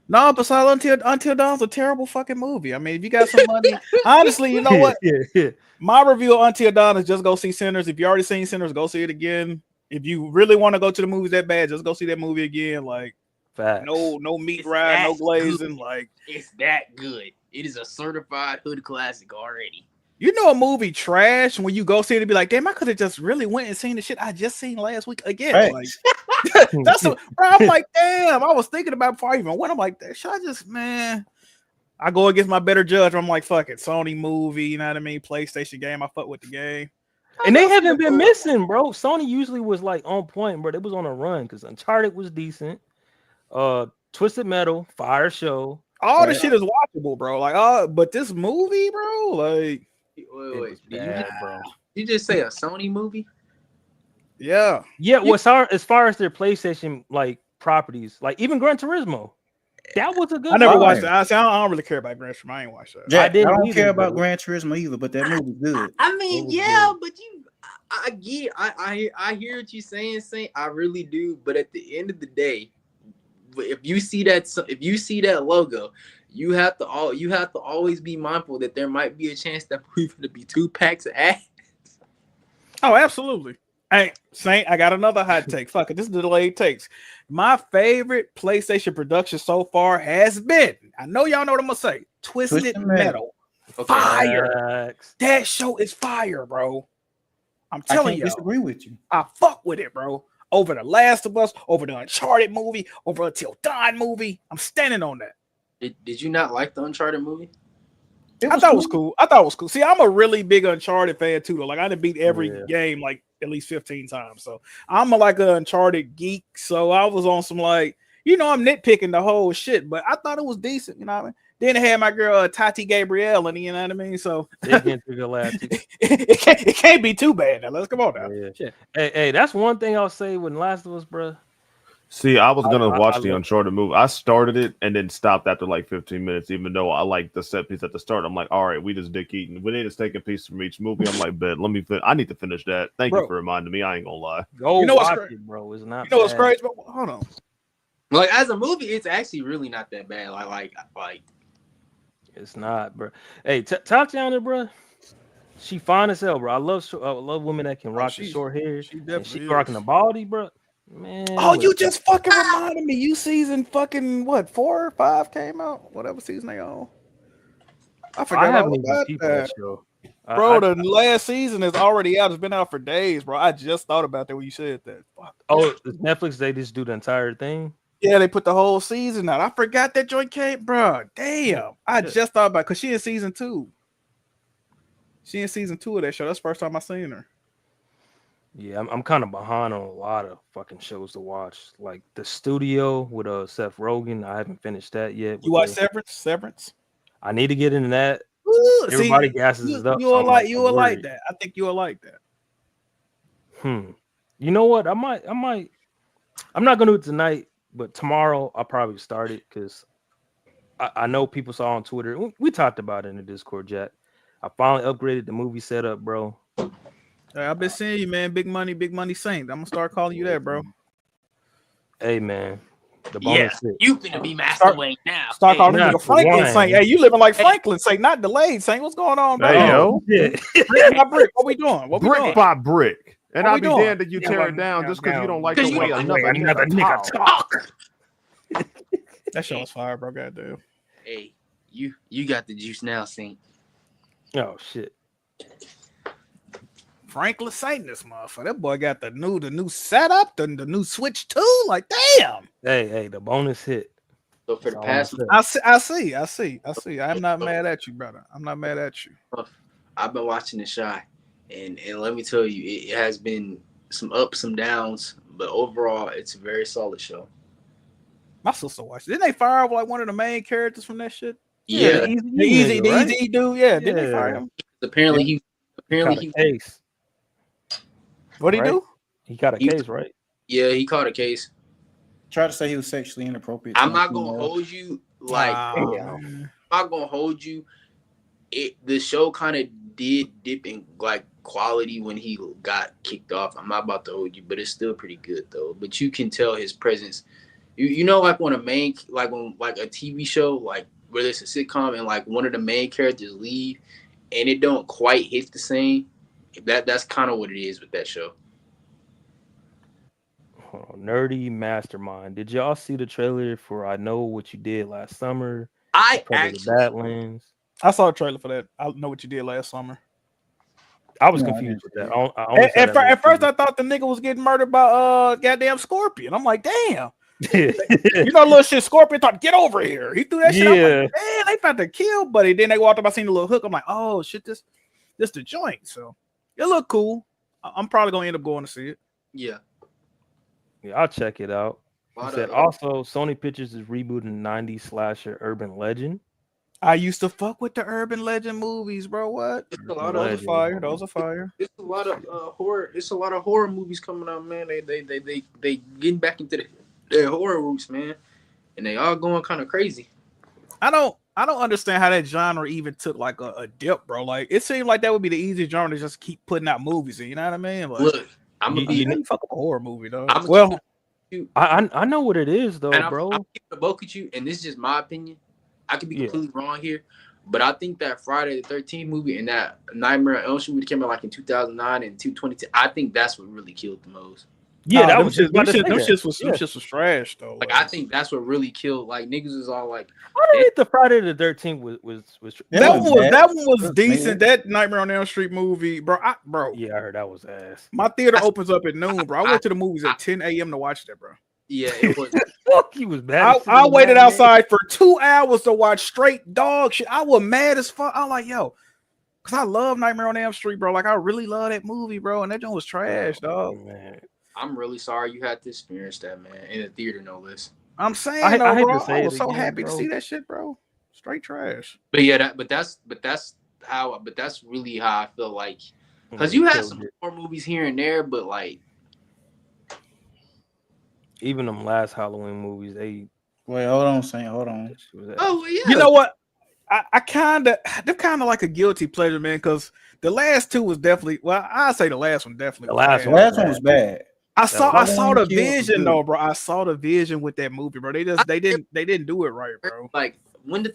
No, besides Until Dawn's a terrible fucking movie. I mean, if you got some money, honestly, you know what? Yeah. My review of Until Dawn is just go see Sinners. If you already seen Sinners, go see it again. If you really want to go to the movies that bad, just go see that movie again. Like, Facts. no meat It's ride, no that glazing. Like, It's that good. It is a certified hood classic already. you know, a movie trash when you go see it and be like, damn, I could have just really went and seen the shit I just seen last week again. Right. Like, that's bro, I'm like, damn, I was thinking about it before I even went. I'm like, should I just, man? I go against my better judge. I'm like, fuck it, Sony movie, you know what I mean? PlayStation game. I fuck with the game. And they haven't been missing, bro. Sony usually was like on point, bro. It was on a run because Uncharted was decent. Twisted Metal, Fire Show. All the shit is watchable, bro. Like, but this movie, bro, like, Wait. Bro. You just say a Sony movie? yeah. Well, as far as their PlayStation like properties, like even Gran Turismo, that was a good. I never movie. watched it. I don't really care about Gran Turismo. I ain't watched that. Jack, I didn't don't either, care about bro. Gran Turismo either, but that movie's good. I mean, It was yeah, good. but I get, I hear what you're saying, Saint. I really do. But at the end of the day, if you see that logo, you have to always be mindful that there might be a chance that we're going to be 2 packs of ass. Oh, absolutely. Hey, Saint, I got another hot take. Fuck it, this is the delayed takes. My favorite PlayStation production so far has been, I know y'all know what I'm gonna say, Twisted Metal. Okay. Fire. Facts. That show is fire, bro. I'm I telling can't you, disagree with you. I fuck with it, bro. Over The Last of Us, over the Uncharted movie, over Until Dawn movie. I'm standing on that. Did you not like the Uncharted movie? I thought it was cool. I thought it was cool. See, I'm a really big Uncharted fan too, though. Like, I done beat every game like at least 15 times. So I'm like an Uncharted geek. So I was on some like, you know, I'm nitpicking the whole shit, but I thought it was decent. You know what I mean? Then it had my girl Tati Gabrielle in it, you know what I mean? So it can't be too bad. Now let's come on now. Yeah. Hey, that's one thing I'll say with Last of Us, bro. See, I was gonna watch the Uncharted movie. I started it and then stopped after like 15 minutes, even though I like the set piece at the start. I'm like, all right, we just dick eating. We need to take a piece from each movie. I'm like, bet, I need to finish that. Thank you for reminding me. I ain't gonna lie. Go watch it, bro. It's not. You know what's crazy? Hold on. Like, as a movie, it's actually really not that bad. Like it's not, bro. Hey, Tatiana, bro. She fine as hell, bro. I love women that can rock the short hair. She rocking the baldy, bro. Man. Oh, you just fucking reminded me. You season fucking what? 4 or 5 came out. Whatever season they on. I forgot all about that. Show. Bro, the last season is already out. It's been out for days, bro. I just thought about that when you said that. Fuck. Oh, Netflix, they just do the entire thing? Yeah, they put the whole season out. I forgot that joint came, bro. Damn. I just thought about it because she in season 2. She in season 2 of that show. That's the first time I seen her. Yeah, I'm kind of behind on a lot of fucking shows to watch. Like The Studio with Seth Rogen. I haven't finished that yet. You watch Severance? I need to get into that. Ooh, Everybody gasses it up. You will like that. I think you will like that. You know what? I might. I'm not gonna do it tonight, but tomorrow I'll probably start it because I know people saw on Twitter. We talked about it in the Discord, Jack. I finally upgraded the movie setup, bro. I've been seeing you, man. Big money Saint. I'm gonna start calling you that, bro. Hey, man. The bonus you finna be Master Wayne now. Start calling me Franklin Saint. Hey, you living like Franklin Saint, not delayed Saint. What's going on, bro? Hey, yo. Brick by brick. What we doing? Brick by brick. And I'll be doing? damned that you tear it down just because you don't like the way another nigga talk. That show was fire, bro. Goddamn. Hey, you got the juice now, Saint. Oh shit. Franklin Saint, this motherfucker. That boy got the new setup, the new Switch 2. Like, damn. Hey, the bonus hit. So for the past, I see. I'm not mad at you, brother. I'm not mad at you. I've been watching The Shy, and let me tell you, it has been some ups, some downs, but overall, it's a very solid show. My sister watched it. Didn't they fire like one of the main characters from that shit? Yeah, the The easy, nigga, right? easy dude. Yeah, didn't they fire Yeah. him? apparently He apparently caught a case, What would he right? do? He caught a he case, right? he caught a case. Tried to say he was sexually inappropriate to I'm a not gonna female. hold you like Oh, Damn. man. I'm not gonna hold you. The show kind of did dip in like quality when he got kicked off. I'm not about to hold you, but it's still pretty good though. But you can tell his presence. You know, like when like a TV show, like whether it's a sitcom and like one of the main characters leave and it don't quite hit the same. That's kind of what it is with that show. Hold on, Nerdy Mastermind. Did y'all see the trailer for I Know What You Did Last Summer? I Predator actually Badlands. I saw a trailer for that. I know what you did last summer. I was No, I confused didn't with see that. it. I only saw that little At first, teaser. I thought the nigga was getting murdered by goddamn Scorpion. I'm like, damn. Yeah. You know, little shit. Scorpion thought, get over here. He threw that shit. I'm like, Yeah. man, they about to kill, buddy. Then they walked up. I seen the little hook. I'm like, oh shit, this the joint. So it looked cool. I'm probably gonna end up going to see it. yeah. Yeah, I'll check it out. A He lot said of, also Sony Pictures is rebooting 90s slasher Urban Legend. I used to fuck with the urban legend movies, bro. What? it's a lot of Those are Legend. fire. Those are fire. it's a lot of horror. It's a lot of horror movies coming out, man. They getting back into their horror roots, man, and they all going kind of crazy. I don't understand how that genre even took like a dip, bro. Like it seemed like that would be the easiest genre to just keep putting out movies in. You know what I mean? Like, Look, I'm gonna You be. how you fuck up a horror movie, though? I'm gonna Well, keep you, I know what it is though, and bro. I'm keeping the book with you, and this is just my opinion. I could be Yeah. completely wrong here, but I think that Friday the 13th movie and that Nightmare on Elm Street movie that came out like in 2009 and 2010. I think that's what really killed the most. Yeah, that them was just about to say them that. shits was Yeah. them shits was trash though. Like I think that's what really killed. Like niggas is all like, I don't think the Friday the 13th was that one was bad. that one was It was decent. bad. That Nightmare on Elm Street movie, bro. yeah, I heard that was ass. My theater opens up at noon, bro. I went to the movies at 10 a.m. to watch that, bro. yeah, it was. Fuck, he was bad. I waited outside for 2 hours to watch straight dog shit. I was mad as fuck. I'm like, yo, because I love Nightmare on Elm Street, bro. Like, I really love that movie, bro. And that joint was trash, dog. Man. I'm really sorry you had to experience that, man, in a theater, no less. I'm saying, I though, hate bro, to say I it was so again, happy to bro. see that shit, bro. Straight trash. But yeah, but that's really how I feel like, because you had some horror movies here and there, but like Even them last Halloween movies, they Wait, hold on, Saint. Hold on. oh well, yeah, You know what? I kind of, they're kind of like a guilty pleasure, man, because the last two was definitely, well, I say the last one definitely. The was last bad. The one. last one was bad. I saw Halloween the Kills was vision good. though, bro. I saw the vision with that movie, bro. They didn't do it right, bro. like when did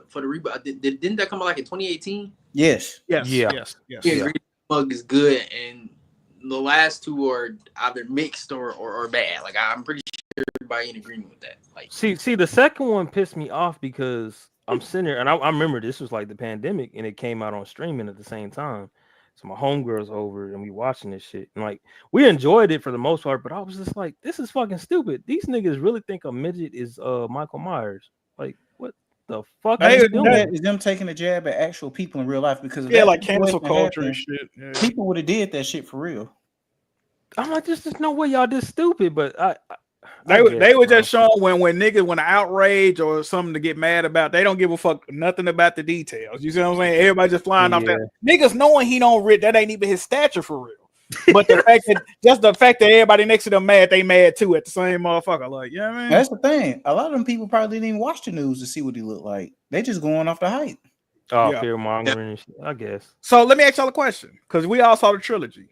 for the reboot didn't that come out like in 2018? Yes. Yes, Yeah. yes. Yeah, Green Mug is good, and the last two are either mixed or bad. Like I'm pretty sure everybody in agreement with that. Like see, the second one pissed me off because I'm sitting there and I remember this was like the pandemic and it came out on streaming at the same time. So my homegirls over and we watching this shit. And like we enjoyed it for the most part, but I was just like, this is fucking stupid. These niggas really think a midget is Michael Myers. Like, what the fuck Hey, are you That doing? is them taking a jab at actual people in real life because if Yeah, that like cancel situation culture and happened, shit. Yeah. people would have did that shit for real. I'm like, there's just no way y'all this stupid, but They guess, were bro. just showing when niggas when outrage or something to get mad about, they don't give a fuck nothing about the details. You see what I'm saying? Everybody just flying off that. Niggas knowing he don't rip, that ain't even his stature for real. But the fact that just the fact that everybody next to them mad, they mad too at the same motherfucker. Like, you know what I mean? That's the thing. A lot of them people probably didn't even watch the news to see what he looked like. They just going off the hype. Oh, Yeah. fear mongering and shit, I guess. So let me ask y'all a question, because we all saw the trilogy.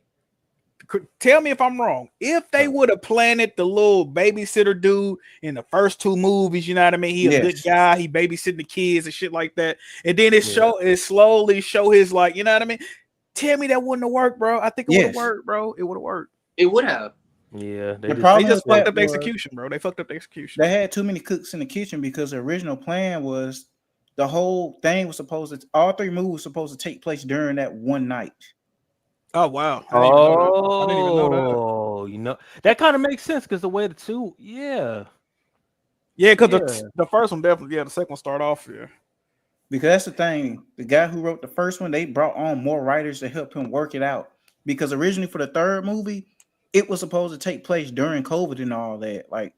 Tell me if I'm wrong. If they would have planted the little babysitter dude in the first two movies, you know what I mean? He a good guy, he babysitting the kids and shit like that. And then it slowly show his like, you know what I mean? Tell me that wouldn't have worked, bro. I think it would have worked, bro. It would have worked. it would have. Yeah, The problem They just with fucked that up the was execution, bro. They fucked up the execution. they had too many cooks in the kitchen because the original plan was the whole thing was supposed to, all three movies were supposed to take place during that one night. Oh wow. I didn't even know that. Oh, you know that kind of makes sense because the way the two, yeah, because the first one definitely, the second one start off here. Because that's the thing. The guy who wrote the first one, they brought on more writers to help him work it out. Because originally for the third movie, it was supposed to take place during COVID and all that. Like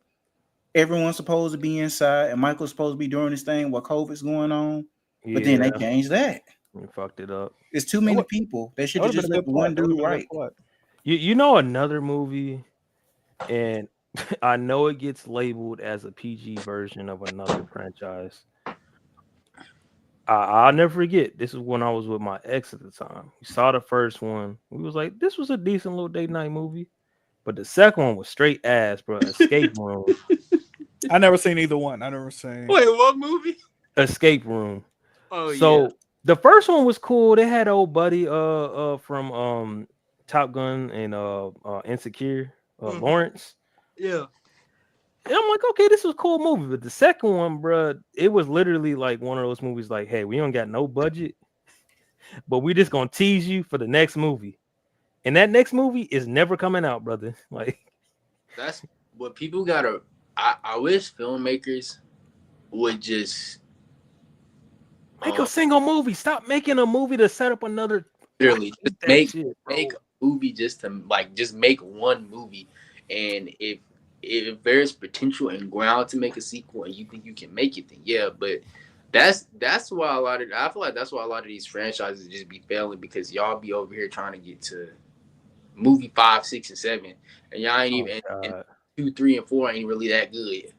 everyone's supposed to be inside, and Michael's supposed to be doing this thing while COVID's going on. But then Yeah, they changed that. you fucked it up. It's too That many would people. They should that would have have been just a let good the plot. one That would dude have been a good write. plot. You know another movie, and I know it gets labeled as a PG version of another franchise. I'll never forget. This is when I was with my ex at the time. We saw the first one. We was like, this was a decent little date night movie. But the second one was straight ass, bro. Escape Room. I never seen either one. I never seen. Wait, what movie? Escape Room. Oh yeah. So the first one was cool. They had old buddy from Top Gun and Insecure, Mhm. Lawrence. Yeah. And I'm like, okay, this was a cool movie. But the second one, bro, it was literally like one of those movies like, hey, we don't got no budget, but we just gonna tease you for the next movie. And that next movie is never coming out, brother. Like, That's what people gotta. I wish filmmakers would just make a um single movie. Stop making a movie to set up another. I literally just hate that shit, make bro. a movie just to like just make one movie, and if there's potential and ground to make a sequel and you think you can make it, then yeah. But that's why a lot of I feel like that's why a lot of these franchises just be failing because y'all be over here trying to get to movie 5, 6, and 7, and y'all ain't Oh even and god. 2, 3, and 4 ain't really that good.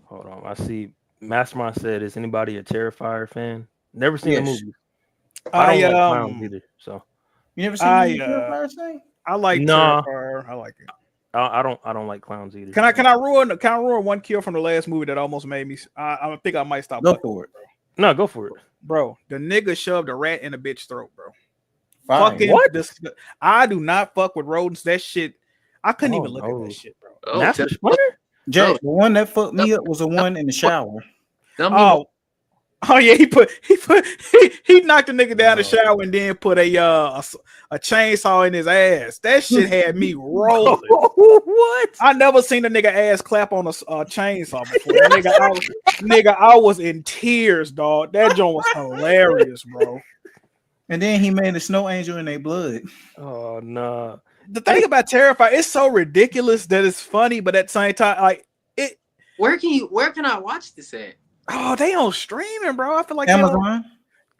Hold on. I see Mastermind said, is anybody a Terrifier fan? Never seen the Yes. movie. I I don't like clowns either. So You never seen I the Terrifier thing? I like nah, Terrifier. I like it. I don't like clowns either. Can I ruin one kill from the last movie that almost made me? I think I might stop. Go Fucking for it. No, go for it. bro. The nigga shoved a rat in a bitch throat, bro. Fine. Fucking What? this. I do not fuck with rodents. That shit. I couldn't Oh even look at no. that shit, bro. Oh, Master Splinter? Jack, the one that fucked me up was the one in the shower. tell me more. Oh yeah, he knocked the nigga down the shower and then put a chainsaw in his ass. That shit had me rolling. What? I never seen a nigga ass clap on a chainsaw before. Nigga, I was in tears, dog. That joint was hilarious, bro. And then he made a snow angel in their blood. Oh no. The thing about Terrifier, it's so ridiculous that it's funny, but at the same time, like it. Where can I watch this at? Oh, they on streaming, bro. I feel like Amazon.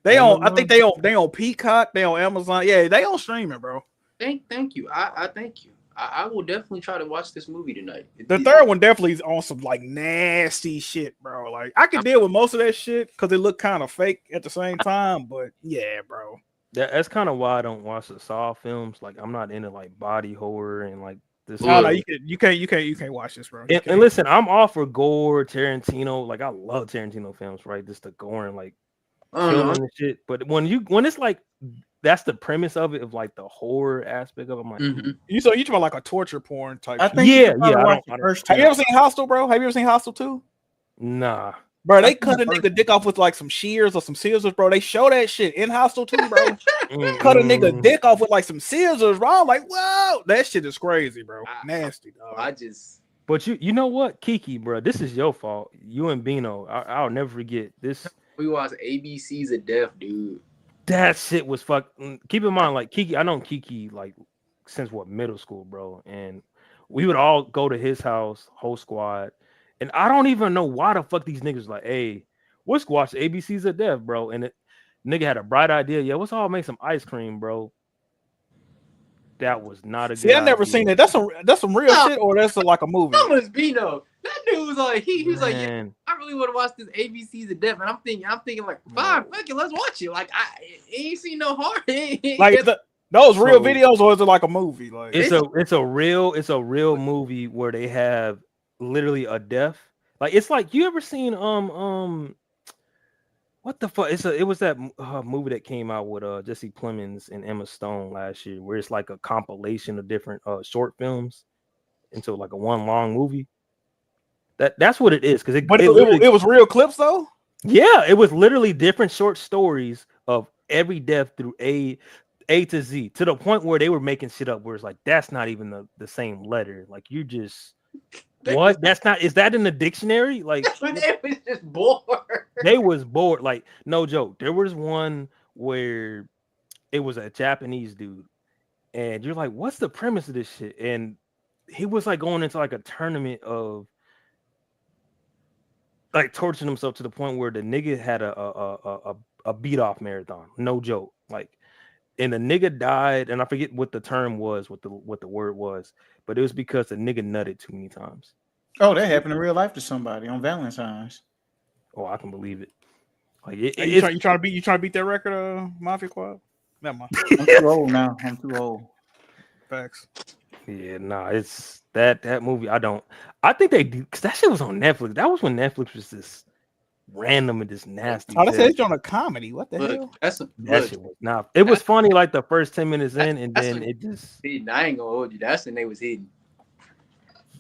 they on. I Amazon? think they on Peacock. They on Amazon. Yeah, they on streaming, bro. Thank you. I thank you. I will definitely try to watch this movie tonight. The third one definitely is on some like nasty shit, bro. Like I can deal with most of that shit because it looked kind of fake at the same time. But yeah, bro. That's kind of why I don't watch the Saw films. Like I'm not into like body horror and like this. No, Look. you can't watch this, bro. And listen, I'm all for gore, Tarantino. Like I love Tarantino films, right? Just the gore and like killing and shit. But when it's like that's the premise of it, of like the horror aspect of it, I'm like, Mm-hmm. You talking about like a torture porn type? I Shit. think Yeah, you probably yeah, I watched don't- the first Have two. you ever seen Hostel, bro? Have you ever seen Hostel 2? nah. Bro, they I cut a think the nigga dick off with like some shears or some scissors, bro. They show that shit in Hostel 2, bro. Cut a nigga Mm-mm. dick off with like some scissors, bro. I'm like, whoa, that shit is crazy, bro. Nasty, dog. I just But you know what, Keke, bro, this is your fault. You and Bino, I'll never forget this. we watch ABCs of Death, dude. That shit was fuck. Keep in mind, like Keke, I know Keke like since what, middle school, bro, and we would all go to his house, whole squad, and I don't even know why the fuck these niggas like, hey, let's watch ABCs of Death, bro, and it nigga had a bright idea. Yeah, let's all make some ice cream, bro. That was not a See, good I never idea. seen it. That's some real shit, or that's like a movie. That was Bino. That dude was like, he was like, yeah, Man, I really want to watch this ABCs of Death, and I'm thinking like, fine, fuck it, let's watch it. Like I ain't seen no harm. Like those real So- videos, or is it like a movie? Like it's a real movie where they have literally a death. Like it's like, you ever seen what the fuck? It was that movie that came out with Jesse Plemons and Emma Stone last year, where it's like a compilation of different short films into like a one long movie. That's what it is, because but it it literally, was real clips though. yeah, it was literally different short stories of every death through A to Z, to the point where they were making shit up where it's like, that's not even the same letter. Like you just what? That's not, is that in the dictionary? Like They was just bored. they was bored. Like no joke. There was one where it was a Japanese dude, and you're like, what's the premise of this shit? And he was like going into like a tournament of like torturing himself to the point where the nigga had a beat off marathon. No joke. Like, and the nigga died, and I forget what the term was, what the word was, but it was because the nigga nutted too many times. Oh, that happened in real life to somebody on Valentine's. Oh, I can believe it. Like Are it's you trying to beat that record, Mafia Quad? Never mind. I'm too old now. I'm too old. Facts. yeah, nah, it's that movie. I think they do because that shit was on Netflix. That was when Netflix was this random and this nasty. Oh, they said Test. it's on a comedy. What the Look, hell? that's That look. shit was not. It was That's funny like the first 10 minutes in, and that's then when it just hidden. I ain't gonna hold you. That's when they was hidden.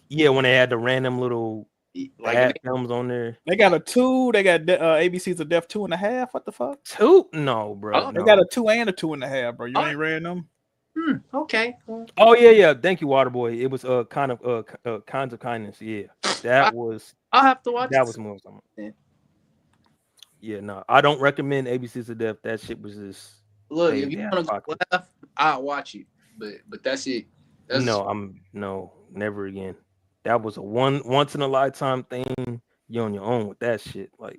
yeah when they had the random little Like ad films on there. They got a 2. They got ABC's of Death 2.5. What the fuck? Two? No, bro. Oh, They got No. a 2 and a 2.5, bro. You ain't read them? okay. Oh yeah. Thank you, Waterboy. It was kind of kinds of kindness. Yeah, that was I'll have to watch that it. was more something. Yeah. Yeah, no, I don't recommend ABC's of Death. That shit was just Look, if you crazy ass want to pocket. laugh, I'll watch it. But that's it. That's No, never again. That was a once in a lifetime thing. You on your own with that shit. Like,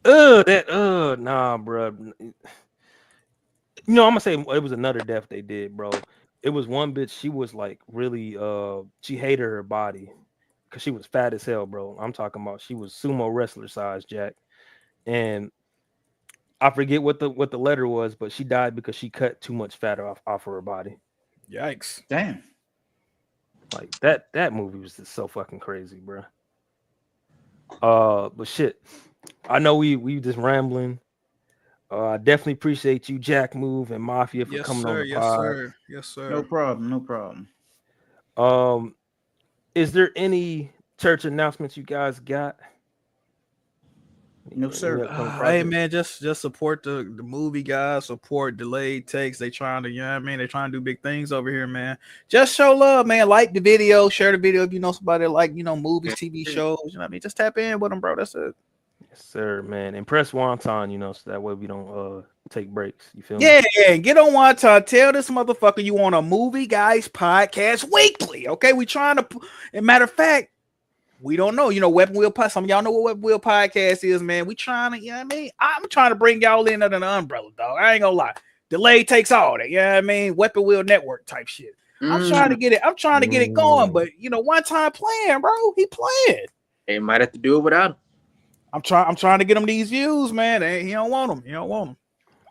nah, bro. I'm gonna say it was another death they did, bro. It was one bitch. She was like really, she hated her body because she was fat as hell, bro. I'm talking about she was sumo wrestler size, Jack. And I forget what the letter was, but she died because she cut too much fat off of her body. Yikes. Damn. Like that movie was just so fucking crazy, bro. But shit, I know we just rambling. I definitely appreciate you, Jack Move and Mafia, for Yes, coming on sir. the Yes, pod. sir. Yes, sir. No problem. No problem. Um, is there any church announcements you guys got? No, Any sir. upcoming Hey projects? man, just support the movie guys, support Delayed Takes. They trying to, you know what I mean? They trying to do big things over here, man. Just show love, man. Like the video, share the video if you know somebody that like, movies, TV shows, you know what I mean? Just tap in with them, bro. That's it. Yes, sir, man. And press wonton, so that way we don't take breaks. You feel me? Yeah, get on one time. Tell this motherfucker you want a movie guys podcast weekly. Okay, we trying to. And matter of fact, we don't know. Weapon Wheel Podcast. Some of y'all know what Weapon Wheel Podcast is, man. We trying to, you know what I mean? I'm trying to bring y'all in under the umbrella, dog. I ain't gonna lie. Delay takes all that. You know what I mean? Weapon Wheel Network type shit. I'm trying to get it. I'm trying to get it going, but one time playing, bro. He playing. They might have to do it without him. I'm trying to get him these views, man. He don't want them. He don't want them.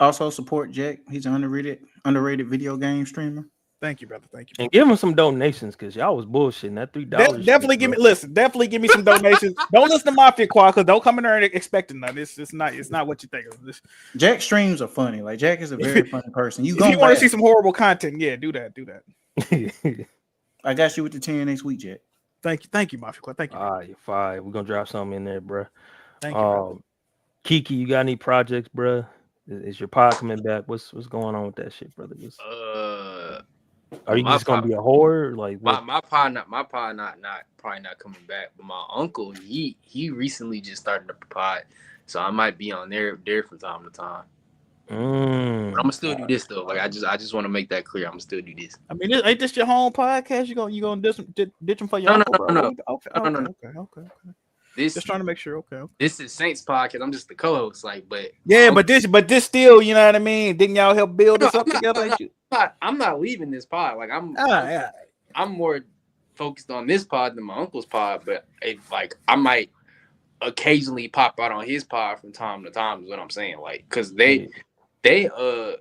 Also support Jack. He's an underrated video game streamer. Thank you, brother. Thank you. And give him some donations because y'all was bullshitting that $3. Definitely give me. Listen, definitely give me some donations. Don't listen to Mafia Quad because don't come in there and expecting that. It's not what you think of. Jack streams are funny. Like Jack is a very funny person. If you want to see some horrible content, yeah, do that. I got you with the 10 next week, Jack. Thank you, Mafia Quad. Thank you. All right, you're fine. We're gonna drop something in there, bro. Thank you. Keke, you got any projects, bro? Is your pod coming back? What's going on with that shit, brother? Are you just gonna be a whore? Like what? My pod not probably not coming back. But my uncle, he recently just started a pod, so I might be on there from time to time. But I'm gonna still do this though. Like I just want to make that clear. I'm gonna still do this. I mean, ain't this your home podcast? You gonna ditch them for your uncle, bro? No. Okay. Just trying to make sure. Okay. This is Saints podcast. I'm just the co-host. But this still, you know what I mean? Didn't y'all help build this up together? I'm not leaving this pod. Like I'm more focused on this pod than my uncle's pod. But I might occasionally pop out on his pod from time to time. Is what I'm saying. Like because they do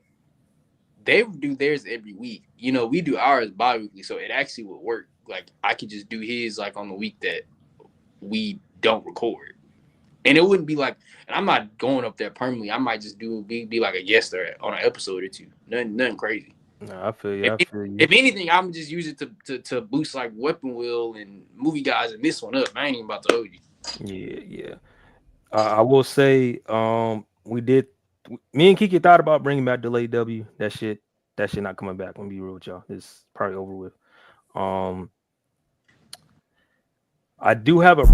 theirs every week. We do ours bi-weekly, so it actually would work. Like I could just do his like on the week that we don't record, and it wouldn't be like. And I'm not going up there permanently. I might just be like a guest on an episode or two. Nothing crazy. No, I feel you. If anything, I'm just use it to boost like Weapon Wheel and Movie Guys and this one up. I ain't even about to hold you. Yeah. I will say, me and Keke thought about bringing back Delayed W. That shit not coming back. I'm gonna be real with y'all. It's probably over with. I do have a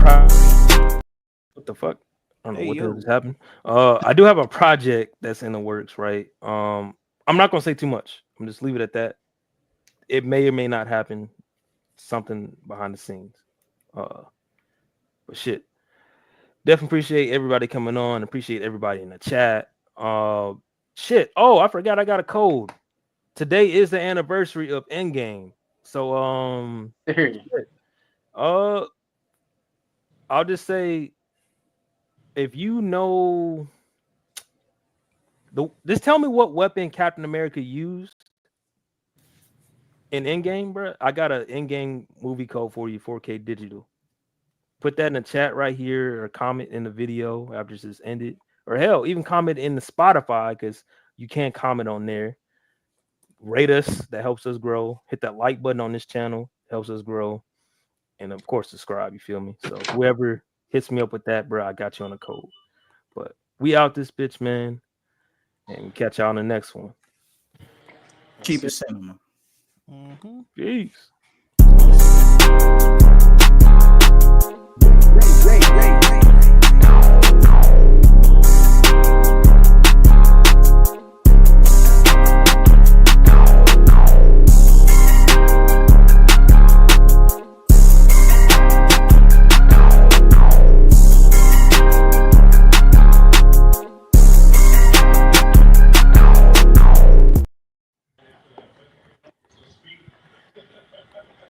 what the fuck? I don't know what the hell just happened. I do have a project that's in the works, right? I'm not gonna say too much. I'm just leave it at that. It may or may not happen. something behind the scenes. But shit, definitely appreciate everybody coming on. Appreciate everybody in the chat. Shit. Oh, I forgot I got a code. Today is the anniversary of Endgame. So shit. I'll just say, if you know just tell me what weapon Captain America used in Endgame, bro. I got an Endgame movie code for you, 4K digital. Put that in the chat right here, or comment in the video after this ended, or hell, even comment in the Spotify, because you can't comment on there. Rate us, that helps us grow. Hit that like button on this channel, helps us grow, and of course subscribe. You feel me? So whoever hits me up with that, bro, I got you on the code. But we out this bitch, man, and catch y'all on the next one. Cheap as cinema. Peace. Ray.